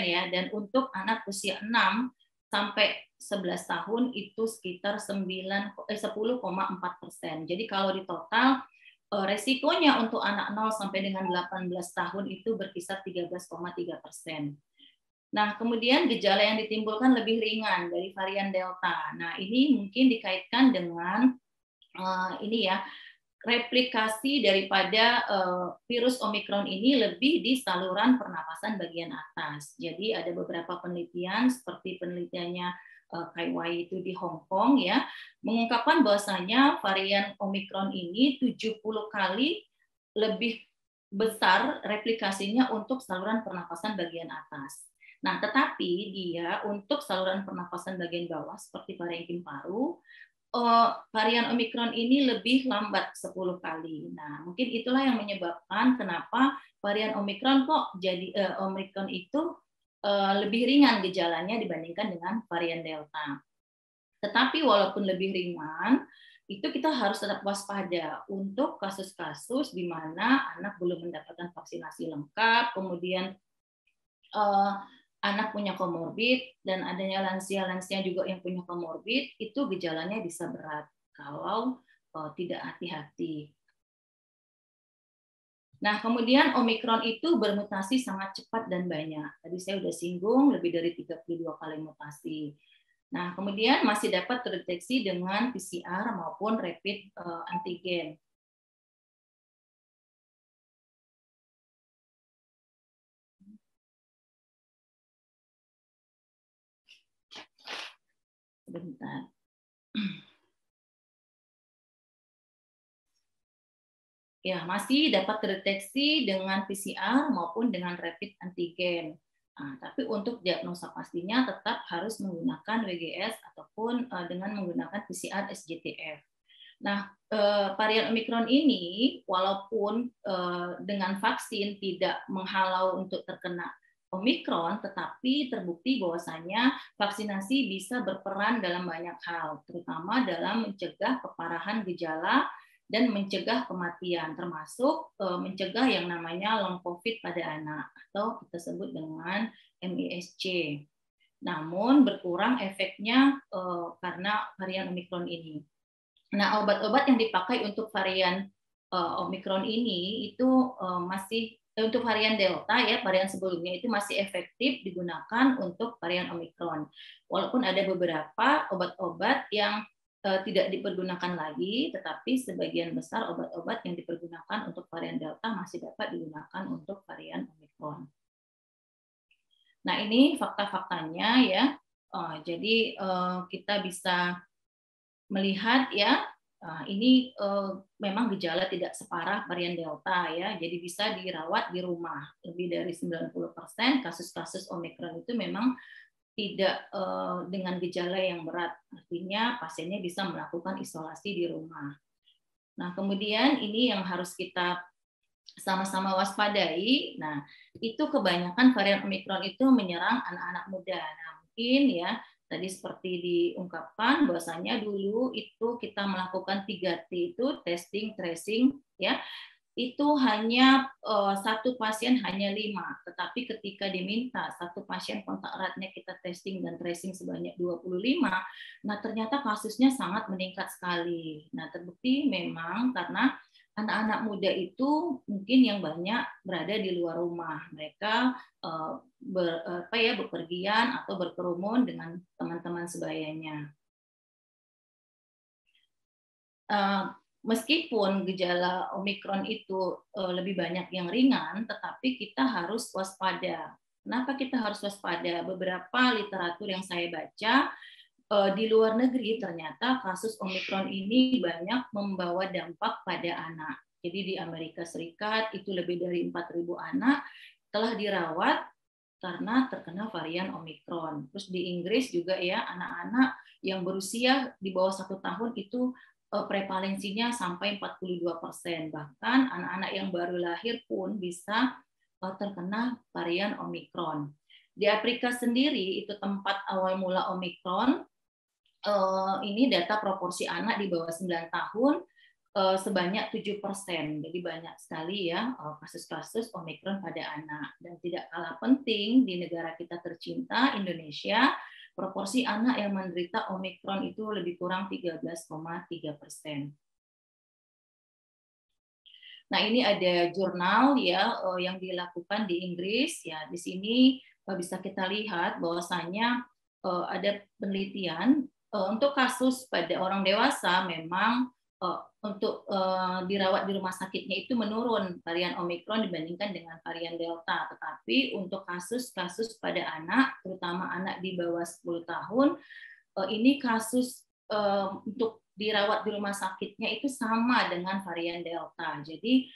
Speaker 4: ya, dan untuk anak usia 6-11 tahun itu sekitar 10,4%. Jadi kalau di total resikonya untuk anak 0 sampai dengan 18 tahun itu berkisar 13,3%. Nah, kemudian gejala yang ditimbulkan lebih ringan dari varian Delta. Nah, ini mungkin dikaitkan dengan ini, ya, replikasi daripada virus Omikron ini lebih di saluran pernapasan bagian atas. Jadi ada beberapa penelitian seperti penelitiannya KY itu di Hong Kong ya, mengungkapkan bahwasanya varian Omicron ini 70 kali lebih besar replikasinya untuk saluran pernapasan bagian atas. Nah, tetapi dia untuk saluran pernapasan bagian bawah seperti parenkim paru, varian Omicron ini lebih lambat 10 kali. Nah, mungkin itulah yang menyebabkan kenapa varian Omicron kok jadi Omicron itu lebih ringan gejalanya dibandingkan dengan varian Delta. Tetapi walaupun lebih ringan, itu kita harus tetap waspada untuk kasus-kasus di mana anak belum mendapatkan vaksinasi lengkap, kemudian anak punya komorbid, dan adanya lansia-lansia juga yang punya komorbid, itu gejalanya bisa berat kalau tidak hati-hati. Nah, kemudian Omicron itu bermutasi sangat cepat dan banyak. Tadi saya sudah singgung, lebih dari 32 kali mutasi. Nah, kemudian masih dapat terdeteksi dengan PCR maupun rapid antigen. Sebentar. Ya, masih dapat terdeteksi dengan PCR maupun dengan rapid antigen. Nah, tapi untuk diagnosa pastinya tetap harus menggunakan WGS ataupun dengan menggunakan PCR SGTF. Nah, varian Omicron ini walaupun dengan vaksin tidak menghalau untuk terkena Omicron, tetapi terbukti bahwasanya vaksinasi bisa berperan dalam banyak hal, terutama dalam mencegah keparahan gejala dan mencegah kematian, termasuk mencegah yang namanya long COVID pada anak atau kita sebut dengan MISC. Namun berkurang efeknya karena varian Omicron ini. Nah, obat-obat yang dipakai untuk varian Omicron ini itu masih untuk varian Delta ya, varian sebelumnya itu masih efektif digunakan untuk varian Omicron. Walaupun ada beberapa obat-obat yang tidak dipergunakan lagi, tetapi sebagian besar obat-obat yang dipergunakan untuk varian Delta masih dapat digunakan untuk varian Omicron. Nah, ini fakta-faktanya ya. Jadi kita bisa melihat ya, ini memang gejala tidak separah varian Delta ya, jadi bisa dirawat di rumah. Lebih dari 90% kasus-kasus Omicron itu memang tidak dengan gejala yang berat, artinya pasiennya bisa melakukan isolasi di rumah. Nah, kemudian ini yang harus kita sama-sama waspadai. Nah, itu kebanyakan varian Omicron itu menyerang anak-anak muda. Nah, mungkin ya tadi seperti diungkapkan bahwasanya dulu itu kita melakukan 3T itu testing, tracing ya. Itu hanya satu pasien hanya 5, tetapi ketika diminta satu pasien kontak eratnya kita testing dan tracing sebanyak 25, nah ternyata kasusnya sangat meningkat sekali. Nah, terbukti memang karena anak-anak muda itu mungkin yang banyak berada di luar rumah. Mereka bepergian atau berkerumun dengan teman-teman sebayanya. Meskipun gejala Omicron itu lebih banyak yang ringan, tetapi kita harus waspada. Kenapa kita harus waspada? Beberapa literatur yang saya baca, di luar negeri ternyata kasus Omicron ini banyak membawa dampak pada anak. Jadi di Amerika Serikat itu lebih dari 4.000 anak telah dirawat karena terkena varian Omicron. Terus di Inggris juga ya, anak-anak yang berusia di bawah 1 tahun itu prevalensinya sampai 42%. Bahkan anak-anak yang baru lahir pun bisa terkena varian Omicron. Di Afrika sendiri, itu tempat awal mula Omicron, ini data proporsi anak di bawah 9 tahun sebanyak 7%. Jadi banyak sekali ya kasus-kasus Omicron pada anak. Dan tidak kalah penting di negara kita tercinta, Indonesia, proporsi anak yang menderita Omicron itu lebih kurang 13,3%. Nah, ini ada jurnal ya yang dilakukan di Inggris ya. Di sini bisa kita lihat bahwasanya ada penelitian untuk kasus pada orang dewasa memang untuk dirawat di rumah sakitnya itu menurun varian Omicron dibandingkan dengan varian Delta. Tetapi untuk kasus-kasus pada anak, terutama anak di bawah 10 tahun, ini kasus untuk dirawat di rumah sakitnya itu sama dengan varian Delta. Jadi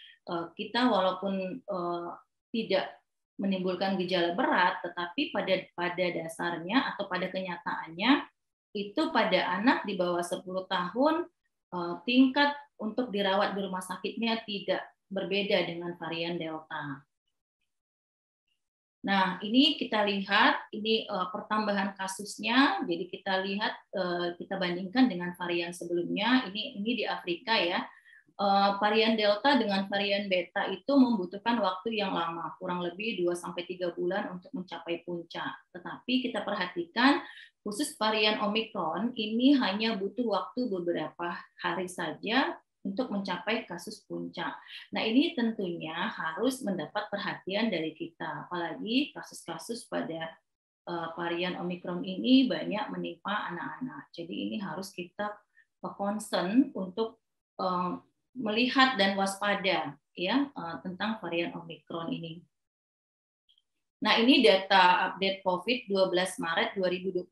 Speaker 4: kita walaupun tidak menimbulkan gejala berat, tetapi pada dasarnya atau pada kenyataannya itu pada anak di bawah 10 tahun tingkat untuk dirawat di rumah sakitnya tidak berbeda dengan varian Delta. Nah, ini kita lihat, ini pertambahan kasusnya. Jadi kita lihat, kita bandingkan dengan varian sebelumnya. Ini di Afrika ya. Varian Delta dengan varian Beta itu membutuhkan waktu yang lama, kurang lebih 2-3 bulan untuk mencapai puncak. Tetapi kita perhatikan, khusus varian Omicron ini hanya butuh waktu beberapa hari saja untuk mencapai kasus puncak. Nah, ini tentunya harus mendapat perhatian dari kita, apalagi kasus-kasus pada varian Omicron ini banyak menimpa anak-anak. Jadi ini harus kita concern untuk melihat dan waspada ya tentang varian Omicron ini. Nah, ini data update COVID 12 Maret 2022.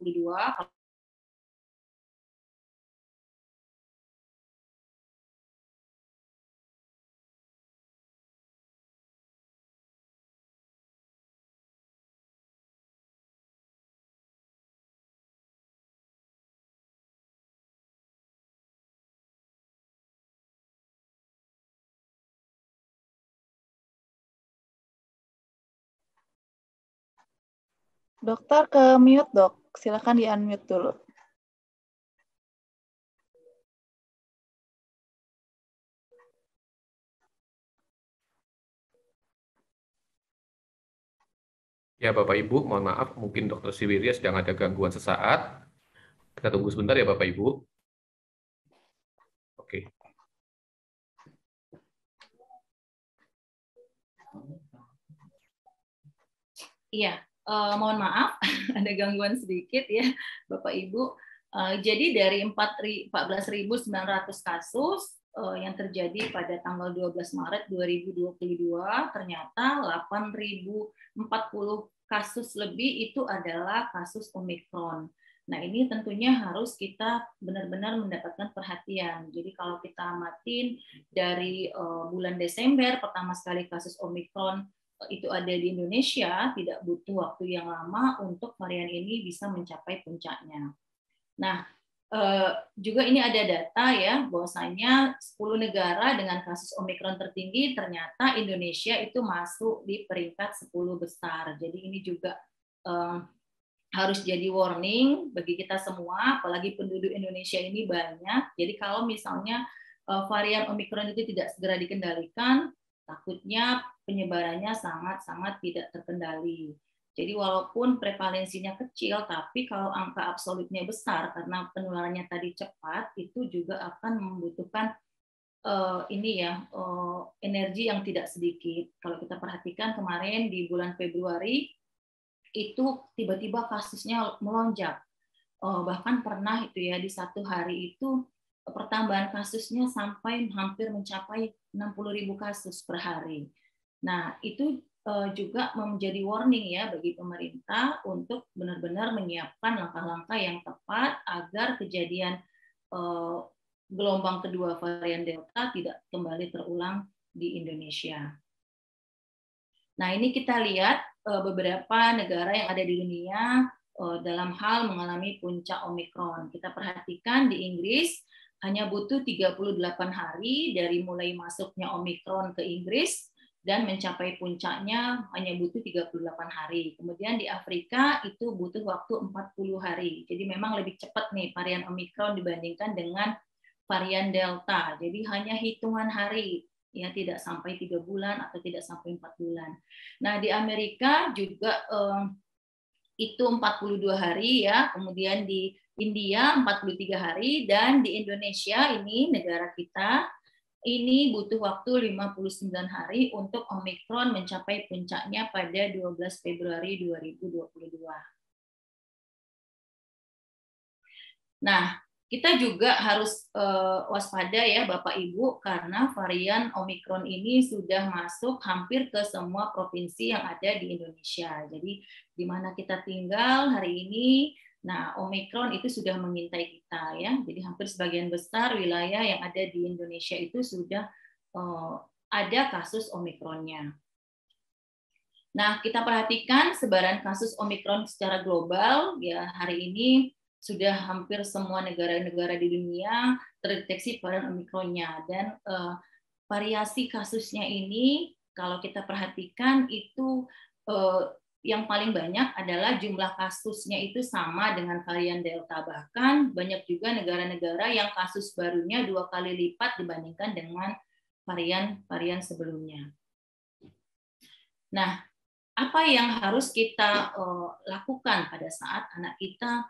Speaker 1: Dokter ke mute, Dok. Silakan di-unmute dulu.
Speaker 3: Ya, Bapak Ibu, mohon maaf, mungkin Dr. Siwirya sedang ada gangguan sesaat. Kita tunggu sebentar ya, Bapak Ibu. Oke.
Speaker 4: Iya, mohon maaf, ada gangguan sedikit ya, Bapak Ibu. Jadi dari 14.900 kasus yang terjadi pada tanggal 12 Maret 2022, ternyata 8.040 kasus lebih itu adalah kasus Omicron. Nah, ini tentunya harus kita benar-benar mendapatkan perhatian. Jadi kalau kita amatin dari bulan Desember, pertama sekali kasus Omicron itu ada di Indonesia, tidak butuh waktu yang lama untuk varian ini bisa mencapai puncaknya. Nah, juga ini ada data ya, bahwasanya 10 negara dengan kasus Omicron tertinggi, ternyata Indonesia itu masuk di peringkat 10 besar. Jadi ini juga harus jadi warning bagi kita semua, apalagi penduduk Indonesia ini banyak. Jadi kalau misalnya varian Omicron itu tidak segera dikendalikan, takutnya penyebarannya sangat-sangat tidak terkendali. Jadi walaupun prevalensinya kecil, tapi kalau angka absolutnya besar karena penularannya tadi cepat, itu juga akan membutuhkan energi yang tidak sedikit. Kalau kita perhatikan kemarin di bulan Februari itu tiba-tiba kasusnya melonjak. Bahkan pernah itu ya di satu hari itu pertambahan kasusnya sampai hampir mencapai 60.000 kasus per hari. Nah, itu juga menjadi warning ya bagi pemerintah untuk benar-benar menyiapkan langkah-langkah yang tepat agar kejadian gelombang kedua varian Delta tidak kembali terulang di Indonesia. Nah, ini kita lihat beberapa negara yang ada di dunia dalam hal mengalami puncak Omicron. Kita perhatikan di Inggris hanya butuh 38 hari dari mulai masuknya Omicron ke Inggris dan mencapai puncaknya hanya butuh 38 hari. Kemudian di Afrika itu butuh waktu 40 hari. Jadi memang lebih cepat nih varian Omicron dibandingkan dengan varian Delta. Jadi hanya hitungan hari, ya tidak sampai 3 bulan atau tidak sampai 4 bulan. Nah, di Amerika juga itu 42 hari ya, kemudian di India 43 hari, dan di Indonesia ini negara kita ini butuh waktu 59 hari untuk Omicron mencapai puncaknya pada 12 Februari 2022. Nah, kita juga harus waspada ya Bapak Ibu, karena varian Omicron ini sudah masuk hampir ke semua provinsi yang ada di Indonesia. Jadi di mana kita tinggal hari ini Nah, Omikron itu sudah mengintai kita ya. Jadi hampir sebagian besar wilayah yang ada di Indonesia itu sudah ada kasus Omikronnya. Nah, kita perhatikan sebaran kasus Omikron secara global ya, hari ini sudah hampir semua negara-negara di dunia terdeteksi varian Omikronnya, dan variasi kasusnya ini kalau kita perhatikan itu yang paling banyak adalah jumlah kasusnya itu sama dengan varian Delta, bahkan banyak juga negara-negara yang kasus barunya 2 kali lipat dibandingkan dengan varian sebelumnya. Nah, apa yang harus kita lakukan pada saat anak kita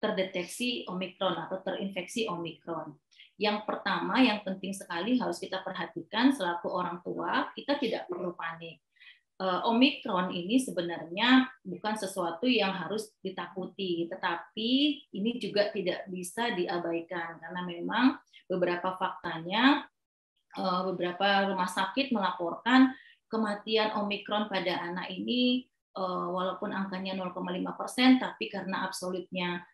Speaker 4: terdeteksi Omikron atau terinfeksi Omikron? Yang pertama, yang penting sekali harus kita perhatikan selaku orang tua, kita tidak perlu panik. Omikron ini sebenarnya bukan sesuatu yang harus ditakuti, tetapi ini juga tidak bisa diabaikan karena memang beberapa faktanya, beberapa rumah sakit melaporkan kematian Omikron pada anak ini walaupun angkanya 0,5%, tapi karena absolutnya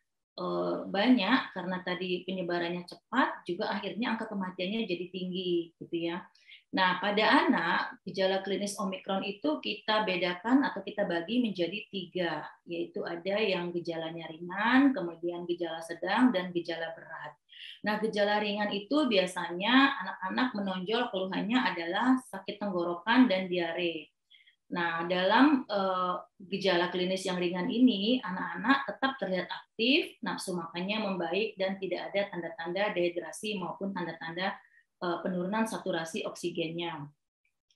Speaker 4: banyak, karena tadi penyebarannya cepat, juga akhirnya angka kematiannya jadi tinggi, gitu ya. Nah, pada anak, gejala klinis Omikron itu kita bedakan atau kita bagi menjadi 3, yaitu ada yang gejalanya ringan, kemudian gejala sedang, dan gejala berat. Nah, gejala ringan itu biasanya anak-anak menonjol keluhannya adalah sakit tenggorokan dan diare. Nah, dalam gejala klinis yang ringan ini, anak-anak tetap terlihat aktif, nafsu makannya membaik, dan tidak ada tanda-tanda dehidrasi maupun tanda-tanda penurunan saturasi oksigennya.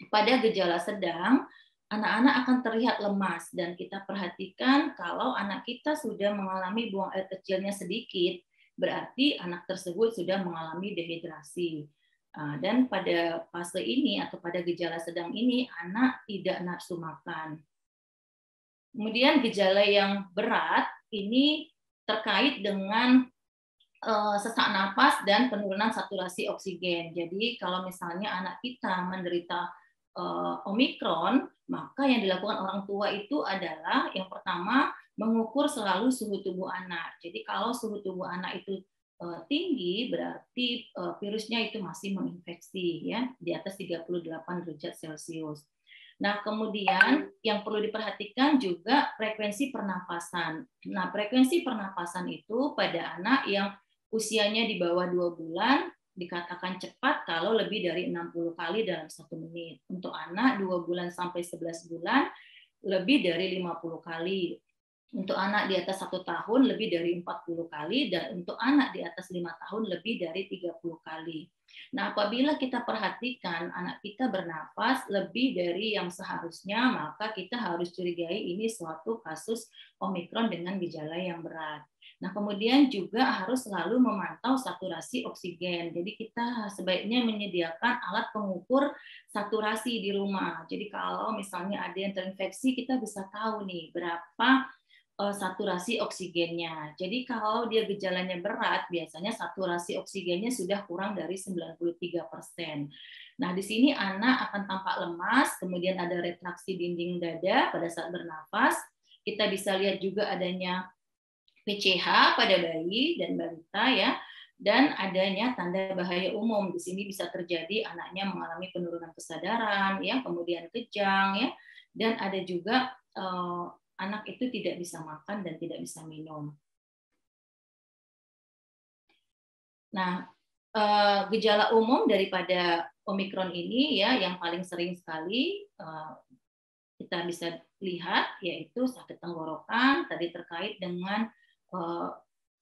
Speaker 4: Pada gejala sedang, anak-anak akan terlihat lemas, dan kita perhatikan kalau anak kita sudah mengalami buang air kecilnya sedikit, berarti anak tersebut sudah mengalami dehidrasi. Dan pada fase ini atau pada gejala sedang ini, anak tidak nafsu makan. Kemudian gejala yang berat ini terkait dengan sesak napas dan penurunan saturasi oksigen. Jadi kalau misalnya anak kita menderita Omikron, maka yang dilakukan orang tua itu adalah yang pertama mengukur selalu suhu tubuh anak. Jadi kalau suhu tubuh anak itu tinggi, berarti virusnya itu masih menginfeksi ya, di atas 38 derajat Celcius. Nah, kemudian yang perlu diperhatikan juga frekuensi pernapasan. Nah, frekuensi pernapasan itu pada anak yang usianya di bawah 2 bulan dikatakan cepat kalau lebih dari 60 kali dalam 1 menit. Untuk anak 2 bulan sampai 11 bulan lebih dari 50 kali. Untuk anak di atas 1 tahun lebih dari 40 kali, dan untuk anak di atas 5 tahun lebih dari 30 kali. Nah, apabila kita perhatikan anak kita bernapas lebih dari yang seharusnya, maka kita harus curigai ini suatu kasus Omikron dengan gejala yang berat. Nah, kemudian juga harus selalu memantau saturasi oksigen. Jadi kita sebaiknya menyediakan alat pengukur saturasi di rumah. Jadi kalau misalnya ada yang terinfeksi, kita bisa tahu nih berapa saturasi oksigennya. Jadi kalau dia gejalanya berat, biasanya saturasi oksigennya sudah kurang dari 93%. Nah, di sini anak akan tampak lemas, kemudian ada retraksi dinding dada pada saat bernapas. Kita bisa lihat juga adanya PCH pada bayi dan balita ya, dan adanya tanda bahaya umum. Di sini bisa terjadi anaknya mengalami penurunan kesadaran ya, kemudian kejang ya, dan ada juga anak itu tidak bisa makan dan tidak bisa minum. Nah, gejala umum daripada Omikron ini ya yang paling sering sekali kita bisa lihat yaitu sakit tenggorokan, tadi terkait dengan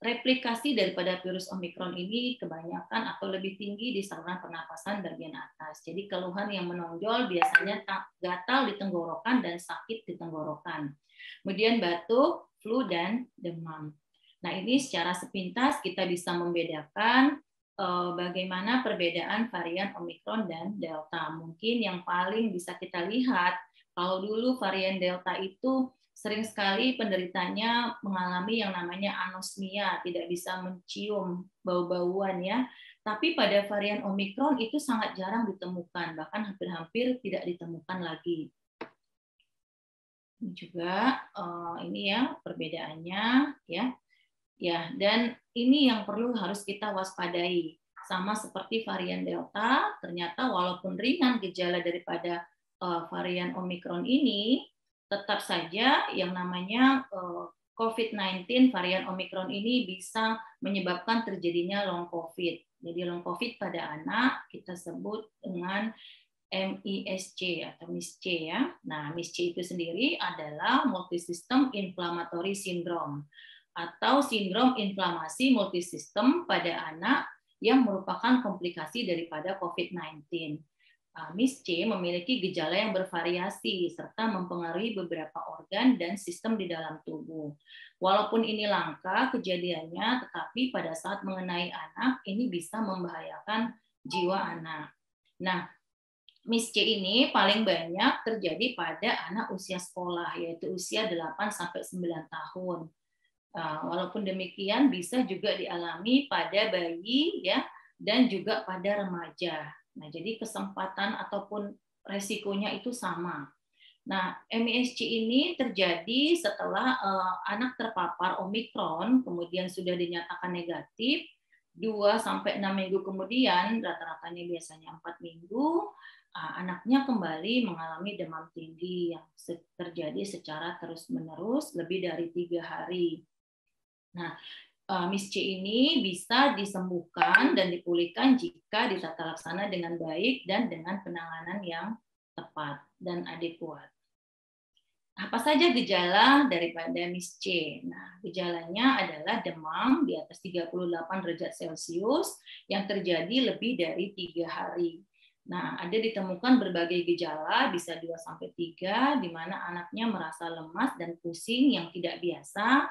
Speaker 4: replikasi daripada virus Omikron ini kebanyakan atau lebih tinggi di saluran pernapasan bagian atas. Jadi keluhan yang menonjol biasanya gatal di tenggorokan dan sakit di tenggorokan. Kemudian batuk, flu, dan demam. Nah, ini secara sepintas kita bisa membedakan bagaimana perbedaan varian Omikron dan Delta. Mungkin yang paling bisa kita lihat, kalau dulu varian Delta itu sering sekali penderitanya mengalami yang namanya anosmia, tidak bisa mencium bau-bauan ya. Tapi pada varian Omikron itu sangat jarang ditemukan, bahkan hampir-hampir tidak ditemukan lagi. Ini juga ini ya perbedaannya ya. Ya, dan ini yang perlu harus kita waspadai. Sama seperti varian Delta, ternyata walaupun ringan gejala daripada varian Omicron ini, tetap saja yang namanya COVID-19 varian Omicron ini bisa menyebabkan terjadinya long COVID. Jadi long COVID pada anak kita sebut dengan MIS-C atau MIS-C ya. Nah, MIS-C itu sendiri adalah multisystem inflammatory syndrome atau sindrom inflamasi multisistem pada anak yang merupakan komplikasi daripada COVID-19. MIS-C memiliki gejala yang bervariasi serta mempengaruhi beberapa organ dan sistem di dalam tubuh. Walaupun ini langka kejadiannya, tetapi pada saat mengenai anak ini bisa membahayakan jiwa anak. Nah, MIS-C ini paling banyak terjadi pada anak usia sekolah, yaitu usia 8-9 tahun. Walaupun demikian bisa juga dialami pada bayi ya dan juga pada remaja. Nah, jadi kesempatan ataupun resikonya itu sama. Nah, MIS-C ini terjadi setelah anak terpapar Omicron kemudian sudah dinyatakan negatif 2-6 minggu kemudian, rata-ratanya biasanya 4 minggu, anaknya kembali mengalami demam tinggi yang terjadi secara terus-menerus lebih dari 3 hari. Nah, MIS-C ini bisa disembuhkan dan dipulihkan jika ditata laksana dengan baik dan dengan penanganan yang tepat dan adekuat. Apa saja gejala daripada MIS-C? Nah, gejalanya adalah demam di atas 38 derajat Celcius yang terjadi lebih dari 3 hari. Nah, ada ditemukan berbagai gejala, bisa 2-3, di mana anaknya merasa lemas dan pusing yang tidak biasa,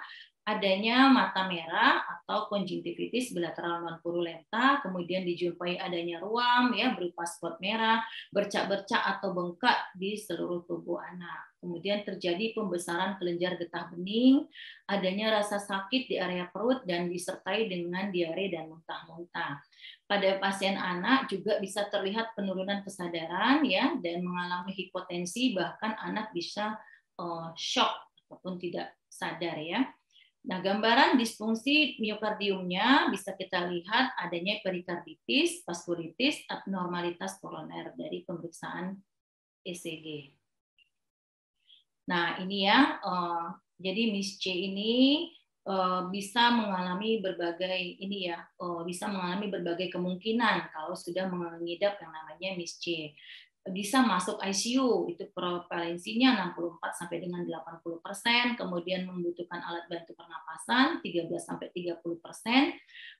Speaker 4: adanya mata merah atau konjungtivitis bilateral non purulenta, kemudian dijumpai adanya ruam ya berupa spot merah, bercak-bercak atau bengkak di seluruh tubuh anak. Kemudian terjadi pembesaran kelenjar getah bening, adanya rasa sakit di area perut dan disertai dengan diare dan muntah-muntah. Pada pasien anak juga bisa terlihat penurunan kesadaran ya dan mengalami hipotensi, bahkan anak bisa shock ataupun tidak sadar ya. Nah, gambaran disfungsi miokardiumnya bisa kita lihat adanya perikarditis, vaskuritis, abnormalitas koroner dari pemeriksaan ECG. Nah, ini ya, jadi MIS-C ini bisa mengalami berbagai bisa mengalami berbagai kemungkinan kalau sudah mengidap yang namanya MIS-C. Bisa masuk ICU, itu prevalensinya 64 sampai dengan 80%, kemudian membutuhkan alat bantu pernapasan 13 sampai 30%,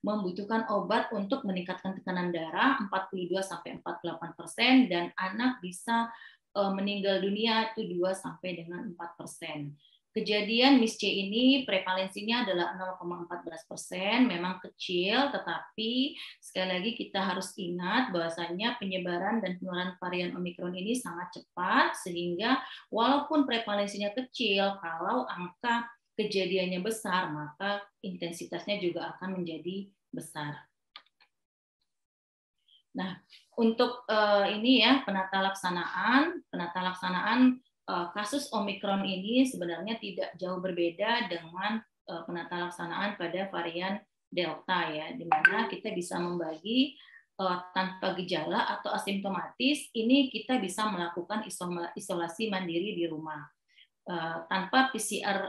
Speaker 4: membutuhkan obat untuk meningkatkan tekanan darah 42 sampai 48%, dan anak bisa meninggal dunia itu 2 sampai dengan 4%. Kejadian MIS-C ini prevalensinya adalah 0,14%, memang kecil, tetapi sekali lagi kita harus ingat bahwasanya penyebaran dan penularan varian Omicron ini sangat cepat, sehingga walaupun prevalensinya kecil, kalau angka kejadiannya besar, maka intensitasnya juga akan menjadi besar. Nah, untuk ini ya penata laksanaan kasus Omicron ini sebenarnya tidak jauh berbeda dengan penata laksanaan pada varian Delta ya, di mana kita bisa membagi tanpa gejala atau asimptomatis, ini kita bisa melakukan isolasi mandiri di rumah tanpa PCR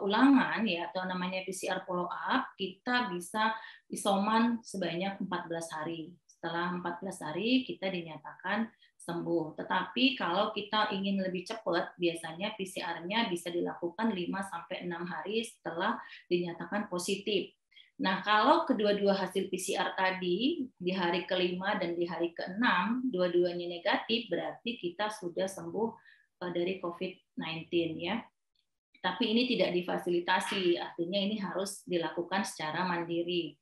Speaker 4: ulangan ya, atau namanya PCR follow up, kita bisa isoman sebanyak 14 hari. Setelah 14 hari kita dinyatakan sembuh. Tetapi kalau kita ingin lebih cepat, biasanya PCR-nya bisa dilakukan 5-6 hari setelah dinyatakan positif. Nah, kalau kedua-dua hasil PCR tadi di hari ke-5 dan di hari ke-6 dua-duanya negatif, berarti kita sudah sembuh dari COVID-19 ya. Tapi ini tidak difasilitasi, artinya ini harus dilakukan secara mandiri.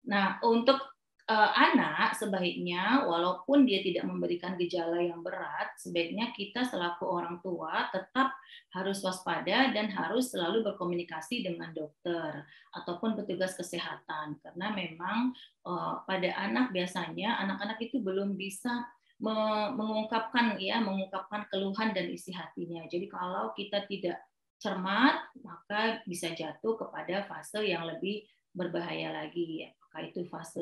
Speaker 4: Nah, untuk anak sebaiknya walaupun dia tidak memberikan gejala yang berat, sebaiknya kita selaku orang tua tetap harus waspada dan harus selalu berkomunikasi dengan dokter ataupun petugas kesehatan, karena memang pada anak biasanya anak-anak itu belum bisa mengungkapkan keluhan dan isi hatinya. Jadi kalau kita tidak cermat, maka bisa jatuh kepada fase yang lebih berbahaya lagi. Apakah itu fase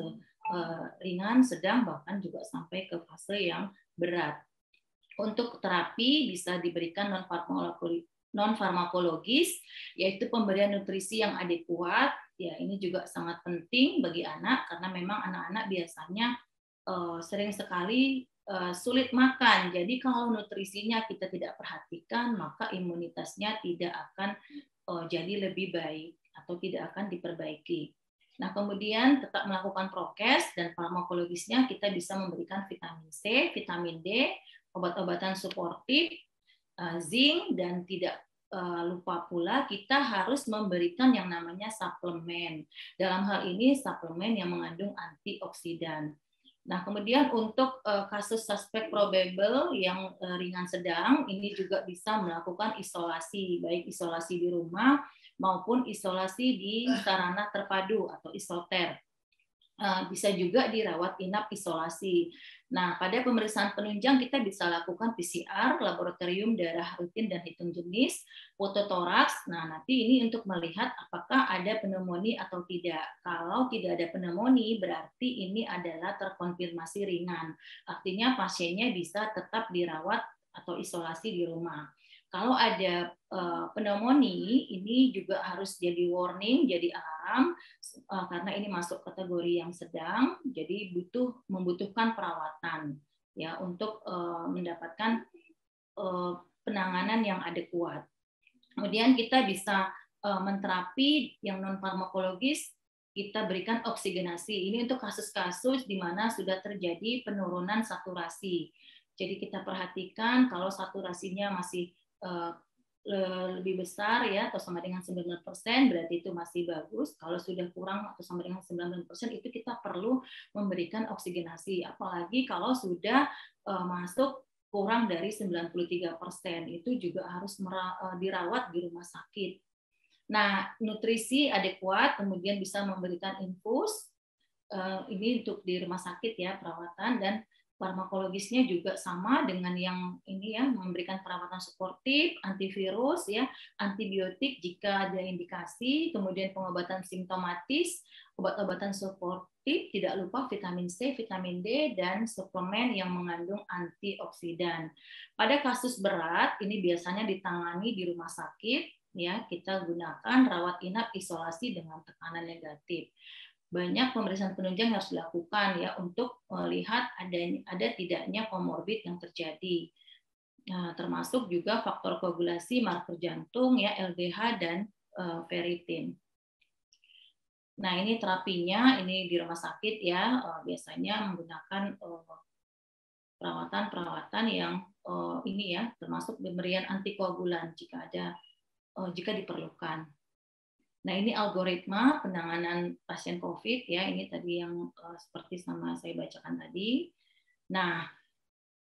Speaker 4: ringan, sedang, bahkan juga sampai ke fase yang berat. Untuk terapi bisa diberikan non-farmakologis, yaitu pemberian nutrisi yang adekuat. Ya, ini juga sangat penting bagi anak karena memang anak-anak biasanya sering sekali sulit makan. Jadi kalau nutrisinya kita tidak perhatikan, maka imunitasnya tidak akan jadi lebih baik atau tidak akan diperbaiki. Nah, kemudian tetap melakukan prokes dan farmakologisnya kita bisa memberikan vitamin C, vitamin D, obat-obatan suportif, zinc, dan tidak lupa pula kita harus memberikan yang namanya suplemen. Dalam hal ini suplemen yang mengandung antioksidan. Nah, kemudian untuk kasus suspek probable yang ringan sedang, ini juga bisa melakukan isolasi, baik isolasi di rumah maupun isolasi di sarana terpadu atau isoter. Bisa juga dirawat inap isolasi. Nah, pada pemeriksaan penunjang kita bisa lakukan PCR, laboratorium darah rutin dan hitung jenis, fototoraks. Nah, nanti ini untuk melihat apakah ada pneumonia atau tidak. Kalau tidak ada pneumonia, berarti ini adalah terkonfirmasi ringan. Artinya pasiennya bisa tetap dirawat atau isolasi di rumah. Kalau ada pneumonia, ini juga harus jadi warning, jadi alarm, karena ini masuk kategori yang sedang, jadi membutuhkan perawatan ya untuk mendapatkan penanganan yang adekuat. Kemudian kita bisa menterapi yang non farmakologis, kita berikan oksigenasi. Ini untuk kasus-kasus di mana sudah terjadi penurunan saturasi. Jadi kita perhatikan kalau saturasinya masih lebih besar ya atau sama dengan 90%, berarti itu masih bagus. Kalau sudah kurang atau sama dengan 90%, itu kita perlu memberikan oksigenasi. Apalagi kalau sudah masuk kurang dari 93%, itu juga harus dirawat di rumah sakit. Nah, nutrisi adekuat, kemudian bisa memberikan infus, ini untuk di rumah sakit ya, perawatan, dan farmakologisnya juga sama dengan yang ini ya, memberikan perawatan suportif, antivirus ya, antibiotik jika ada indikasi, kemudian pengobatan simptomatis, obat-obatan suportif, tidak lupa vitamin C, vitamin D, dan suplemen yang mengandung antioksidan. Pada kasus berat ini biasanya ditangani di rumah sakit ya, kita gunakan rawat inap isolasi dengan tekanan negatif. Banyak pemeriksaan penunjang harus dilakukan ya untuk melihat ada tidaknya komorbid yang terjadi. Nah, termasuk juga faktor koagulasi, marker jantung ya, LDH dan ferritin. Nah, ini terapinya ini di rumah sakit ya, biasanya menggunakan perawatan yang ini ya, termasuk pemberian antikoagulan jika diperlukan. Nah, ini algoritma penanganan pasien COVID ya, ini tadi yang seperti sama saya bacakan tadi. Nah,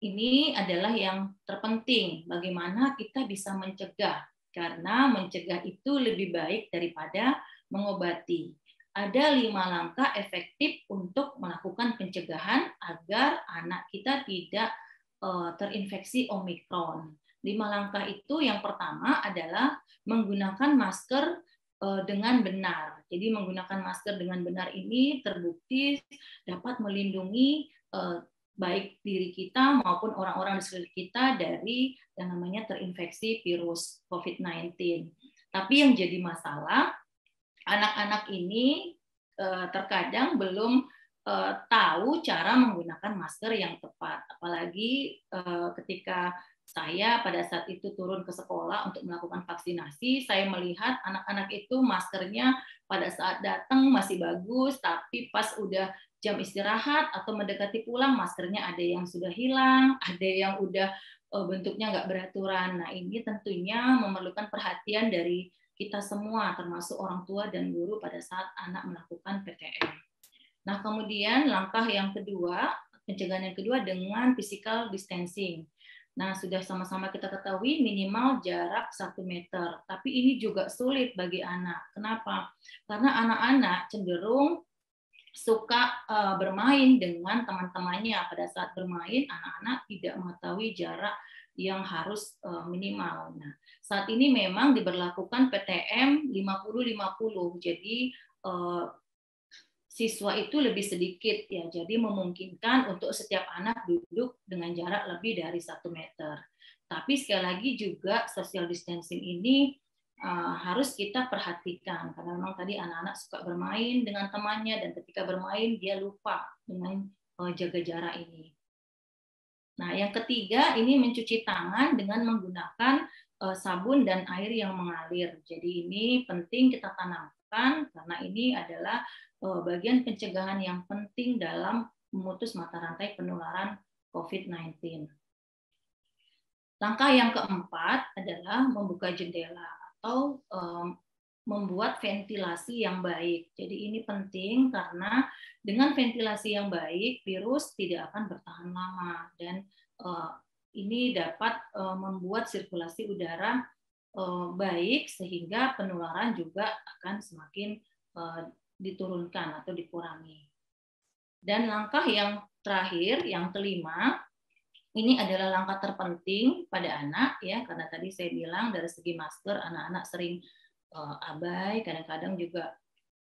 Speaker 4: ini adalah yang terpenting, bagaimana kita bisa mencegah, karena mencegah itu lebih baik daripada mengobati. Ada 5 langkah efektif untuk melakukan pencegahan agar anak kita tidak terinfeksi Omikron. 5 langkah itu yang pertama adalah menggunakan masker dengan benar. Jadi menggunakan masker dengan benar ini terbukti dapat melindungi baik diri kita maupun orang-orang di sekitar kita dari yang namanya terinfeksi virus COVID-19. Tapi yang jadi masalah, anak-anak ini terkadang belum tahu cara menggunakan masker yang tepat. Apalagi ketika saya pada saat itu turun ke sekolah untuk melakukan vaksinasi, saya melihat anak-anak itu maskernya pada saat datang masih bagus, tapi pas udah jam istirahat atau mendekati pulang, maskernya ada yang sudah hilang, ada yang udah bentuknya nggak beraturan. Nah, ini tentunya memerlukan perhatian dari kita semua, termasuk orang tua dan guru pada saat anak melakukan PTM. Nah, kemudian langkah yang kedua, pencegahan yang kedua dengan physical distancing. Nah, sudah sama-sama kita ketahui minimal jarak 1 meter. Tapi ini juga sulit bagi anak. Kenapa? Karena anak-anak cenderung suka bermain dengan teman-temannya. Pada saat bermain, anak-anak tidak mengetahui jarak yang harus minimal. Nah, saat ini memang diberlakukan PTM 50-50. Jadi siswa itu lebih sedikit ya. Jadi memungkinkan untuk setiap anak duduk dengan jarak lebih dari 1 meter. Tapi sekali lagi juga social distancing ini harus kita perhatikan karena memang tadi anak-anak suka bermain dengan temannya dan ketika bermain dia lupa dengan jaga jarak ini. Nah, yang ketiga ini mencuci tangan dengan menggunakan sabun dan air yang mengalir. Jadi ini penting kita tanamkan karena ini adalah bagian pencegahan yang penting dalam memutus mata rantai penularan COVID-19. Langkah yang keempat adalah membuka jendela atau membuat ventilasi yang baik. Jadi ini penting karena dengan ventilasi yang baik, virus tidak akan bertahan lama dan ini dapat membuat sirkulasi udara baik sehingga penularan juga akan semakin diturunkan atau dikurangi. Dan langkah yang terakhir, yang kelima, ini adalah langkah terpenting pada anak ya, karena tadi saya bilang dari segi masker anak-anak sering abai, kadang-kadang juga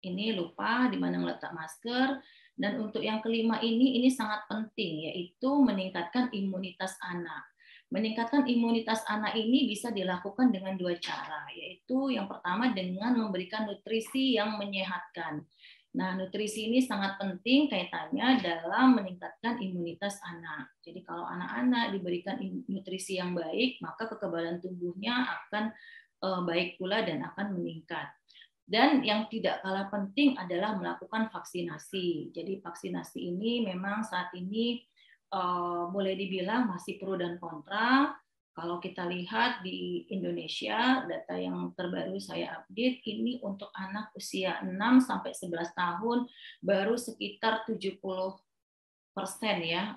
Speaker 4: ini lupa di mana meletak masker. Dan untuk yang kelima ini sangat penting, yaitu meningkatkan imunitas anak. Meningkatkan imunitas anak ini bisa dilakukan dengan 2 cara, yaitu yang pertama dengan memberikan nutrisi yang menyehatkan. Nah, nutrisi ini sangat penting kaitannya dalam meningkatkan imunitas anak. Jadi kalau anak-anak diberikan nutrisi yang baik, maka kekebalan tubuhnya akan baik pula dan akan meningkat. Dan yang tidak kalah penting adalah melakukan vaksinasi. Jadi vaksinasi ini memang saat ini boleh dibilang masih pro dan kontra. Kalau kita lihat di Indonesia, data yang terbaru saya update, ini untuk anak usia 6-11 tahun baru sekitar 70% ya.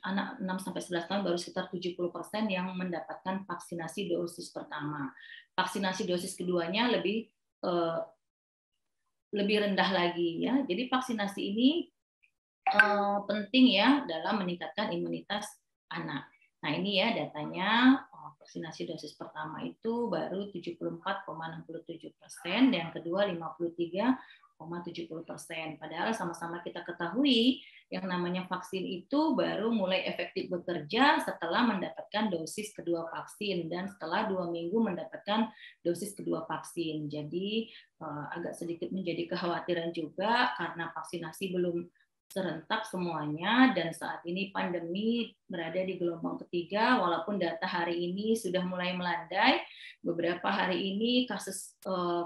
Speaker 4: Anak 6-11 tahun baru sekitar 70% yang mendapatkan vaksinasi dosis pertama. Vaksinasi dosis keduanya lebih rendah lagi ya. Jadi vaksinasi ini penting ya dalam meningkatkan imunitas anak. Nah ini ya datanya, vaksinasi dosis pertama itu baru 74,67% dan yang kedua 53,70%. Padahal sama-sama kita ketahui yang namanya vaksin itu baru mulai efektif bekerja setelah mendapatkan dosis kedua vaksin dan setelah 2 minggu mendapatkan dosis kedua vaksin. Jadi agak sedikit menjadi kekhawatiran juga karena vaksinasi belum serentak semuanya dan saat ini pandemi berada di gelombang ketiga walaupun data hari ini sudah mulai melandai. Beberapa hari ini kasus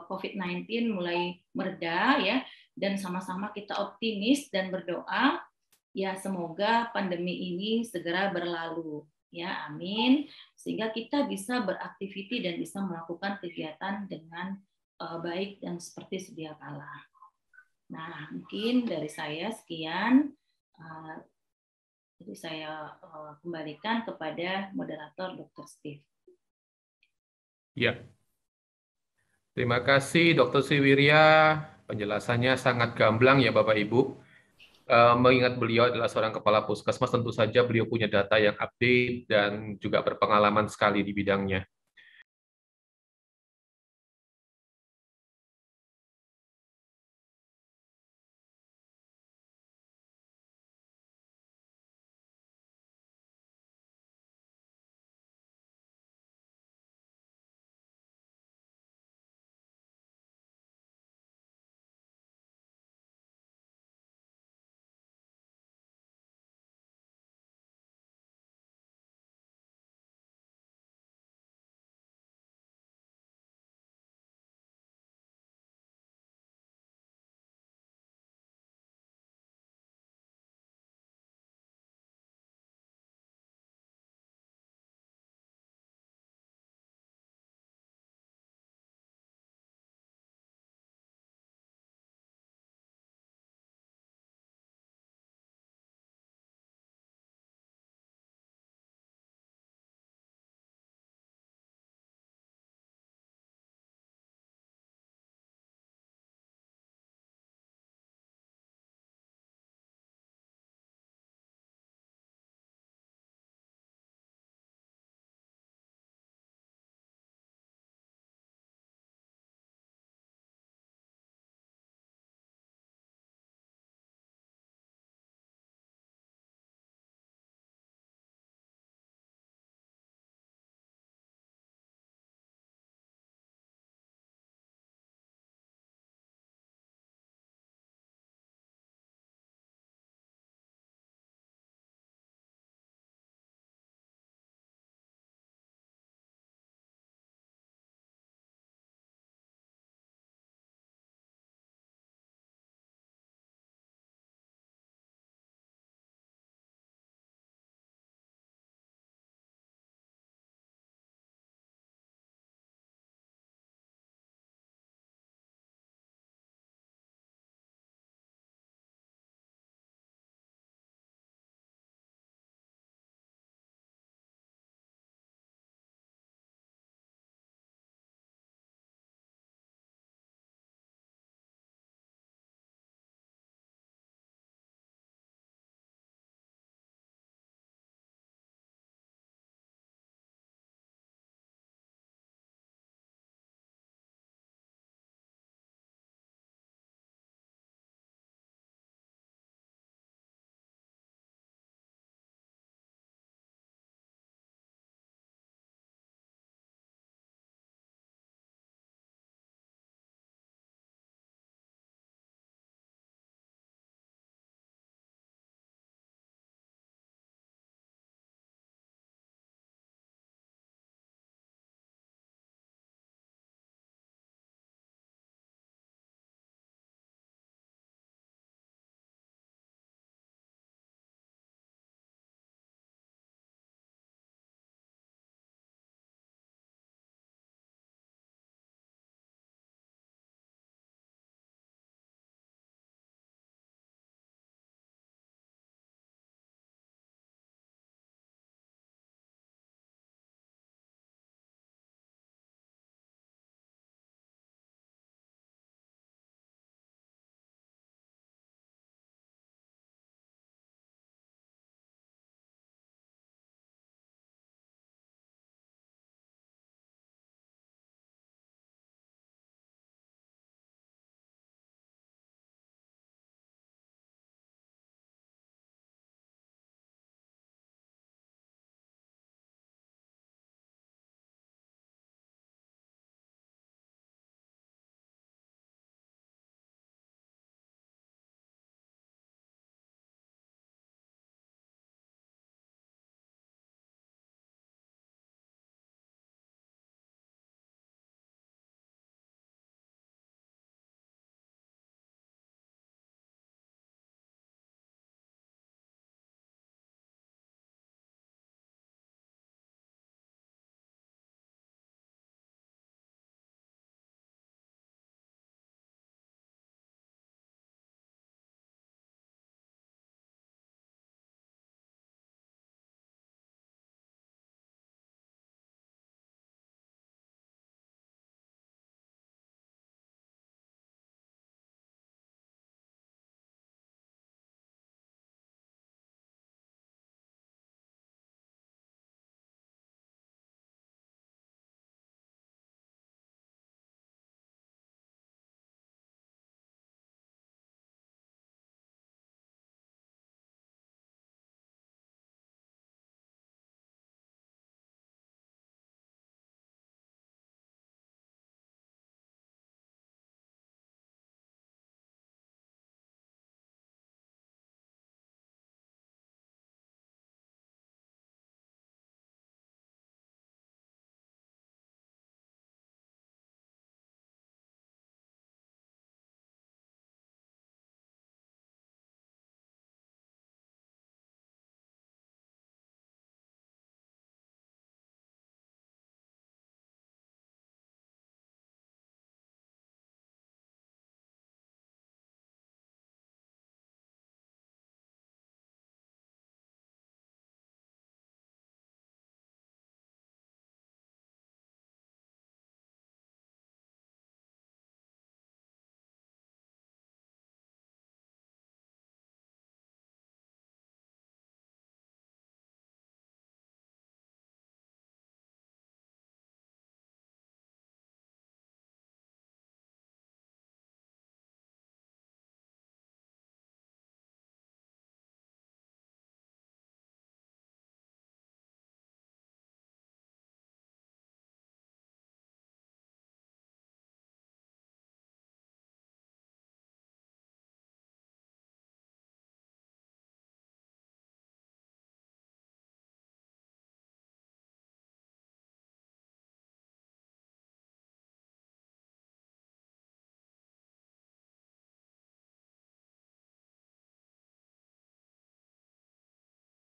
Speaker 4: COVID-19 mulai mereda ya dan sama-sama kita optimis dan berdoa ya semoga pandemi ini segera berlalu ya amin sehingga kita bisa beraktiviti dan bisa melakukan kegiatan dengan baik dan seperti sedia kala. Nah, mungkin dari saya sekian. Jadi saya kembalikan kepada moderator Dr. Steve.
Speaker 3: Ya. Terima kasih Dr. Siwirya. Penjelasannya sangat gamblang ya Bapak Ibu. Mengingat beliau adalah seorang kepala puskesmas, tentu saja beliau punya data yang update dan juga berpengalaman sekali di bidangnya.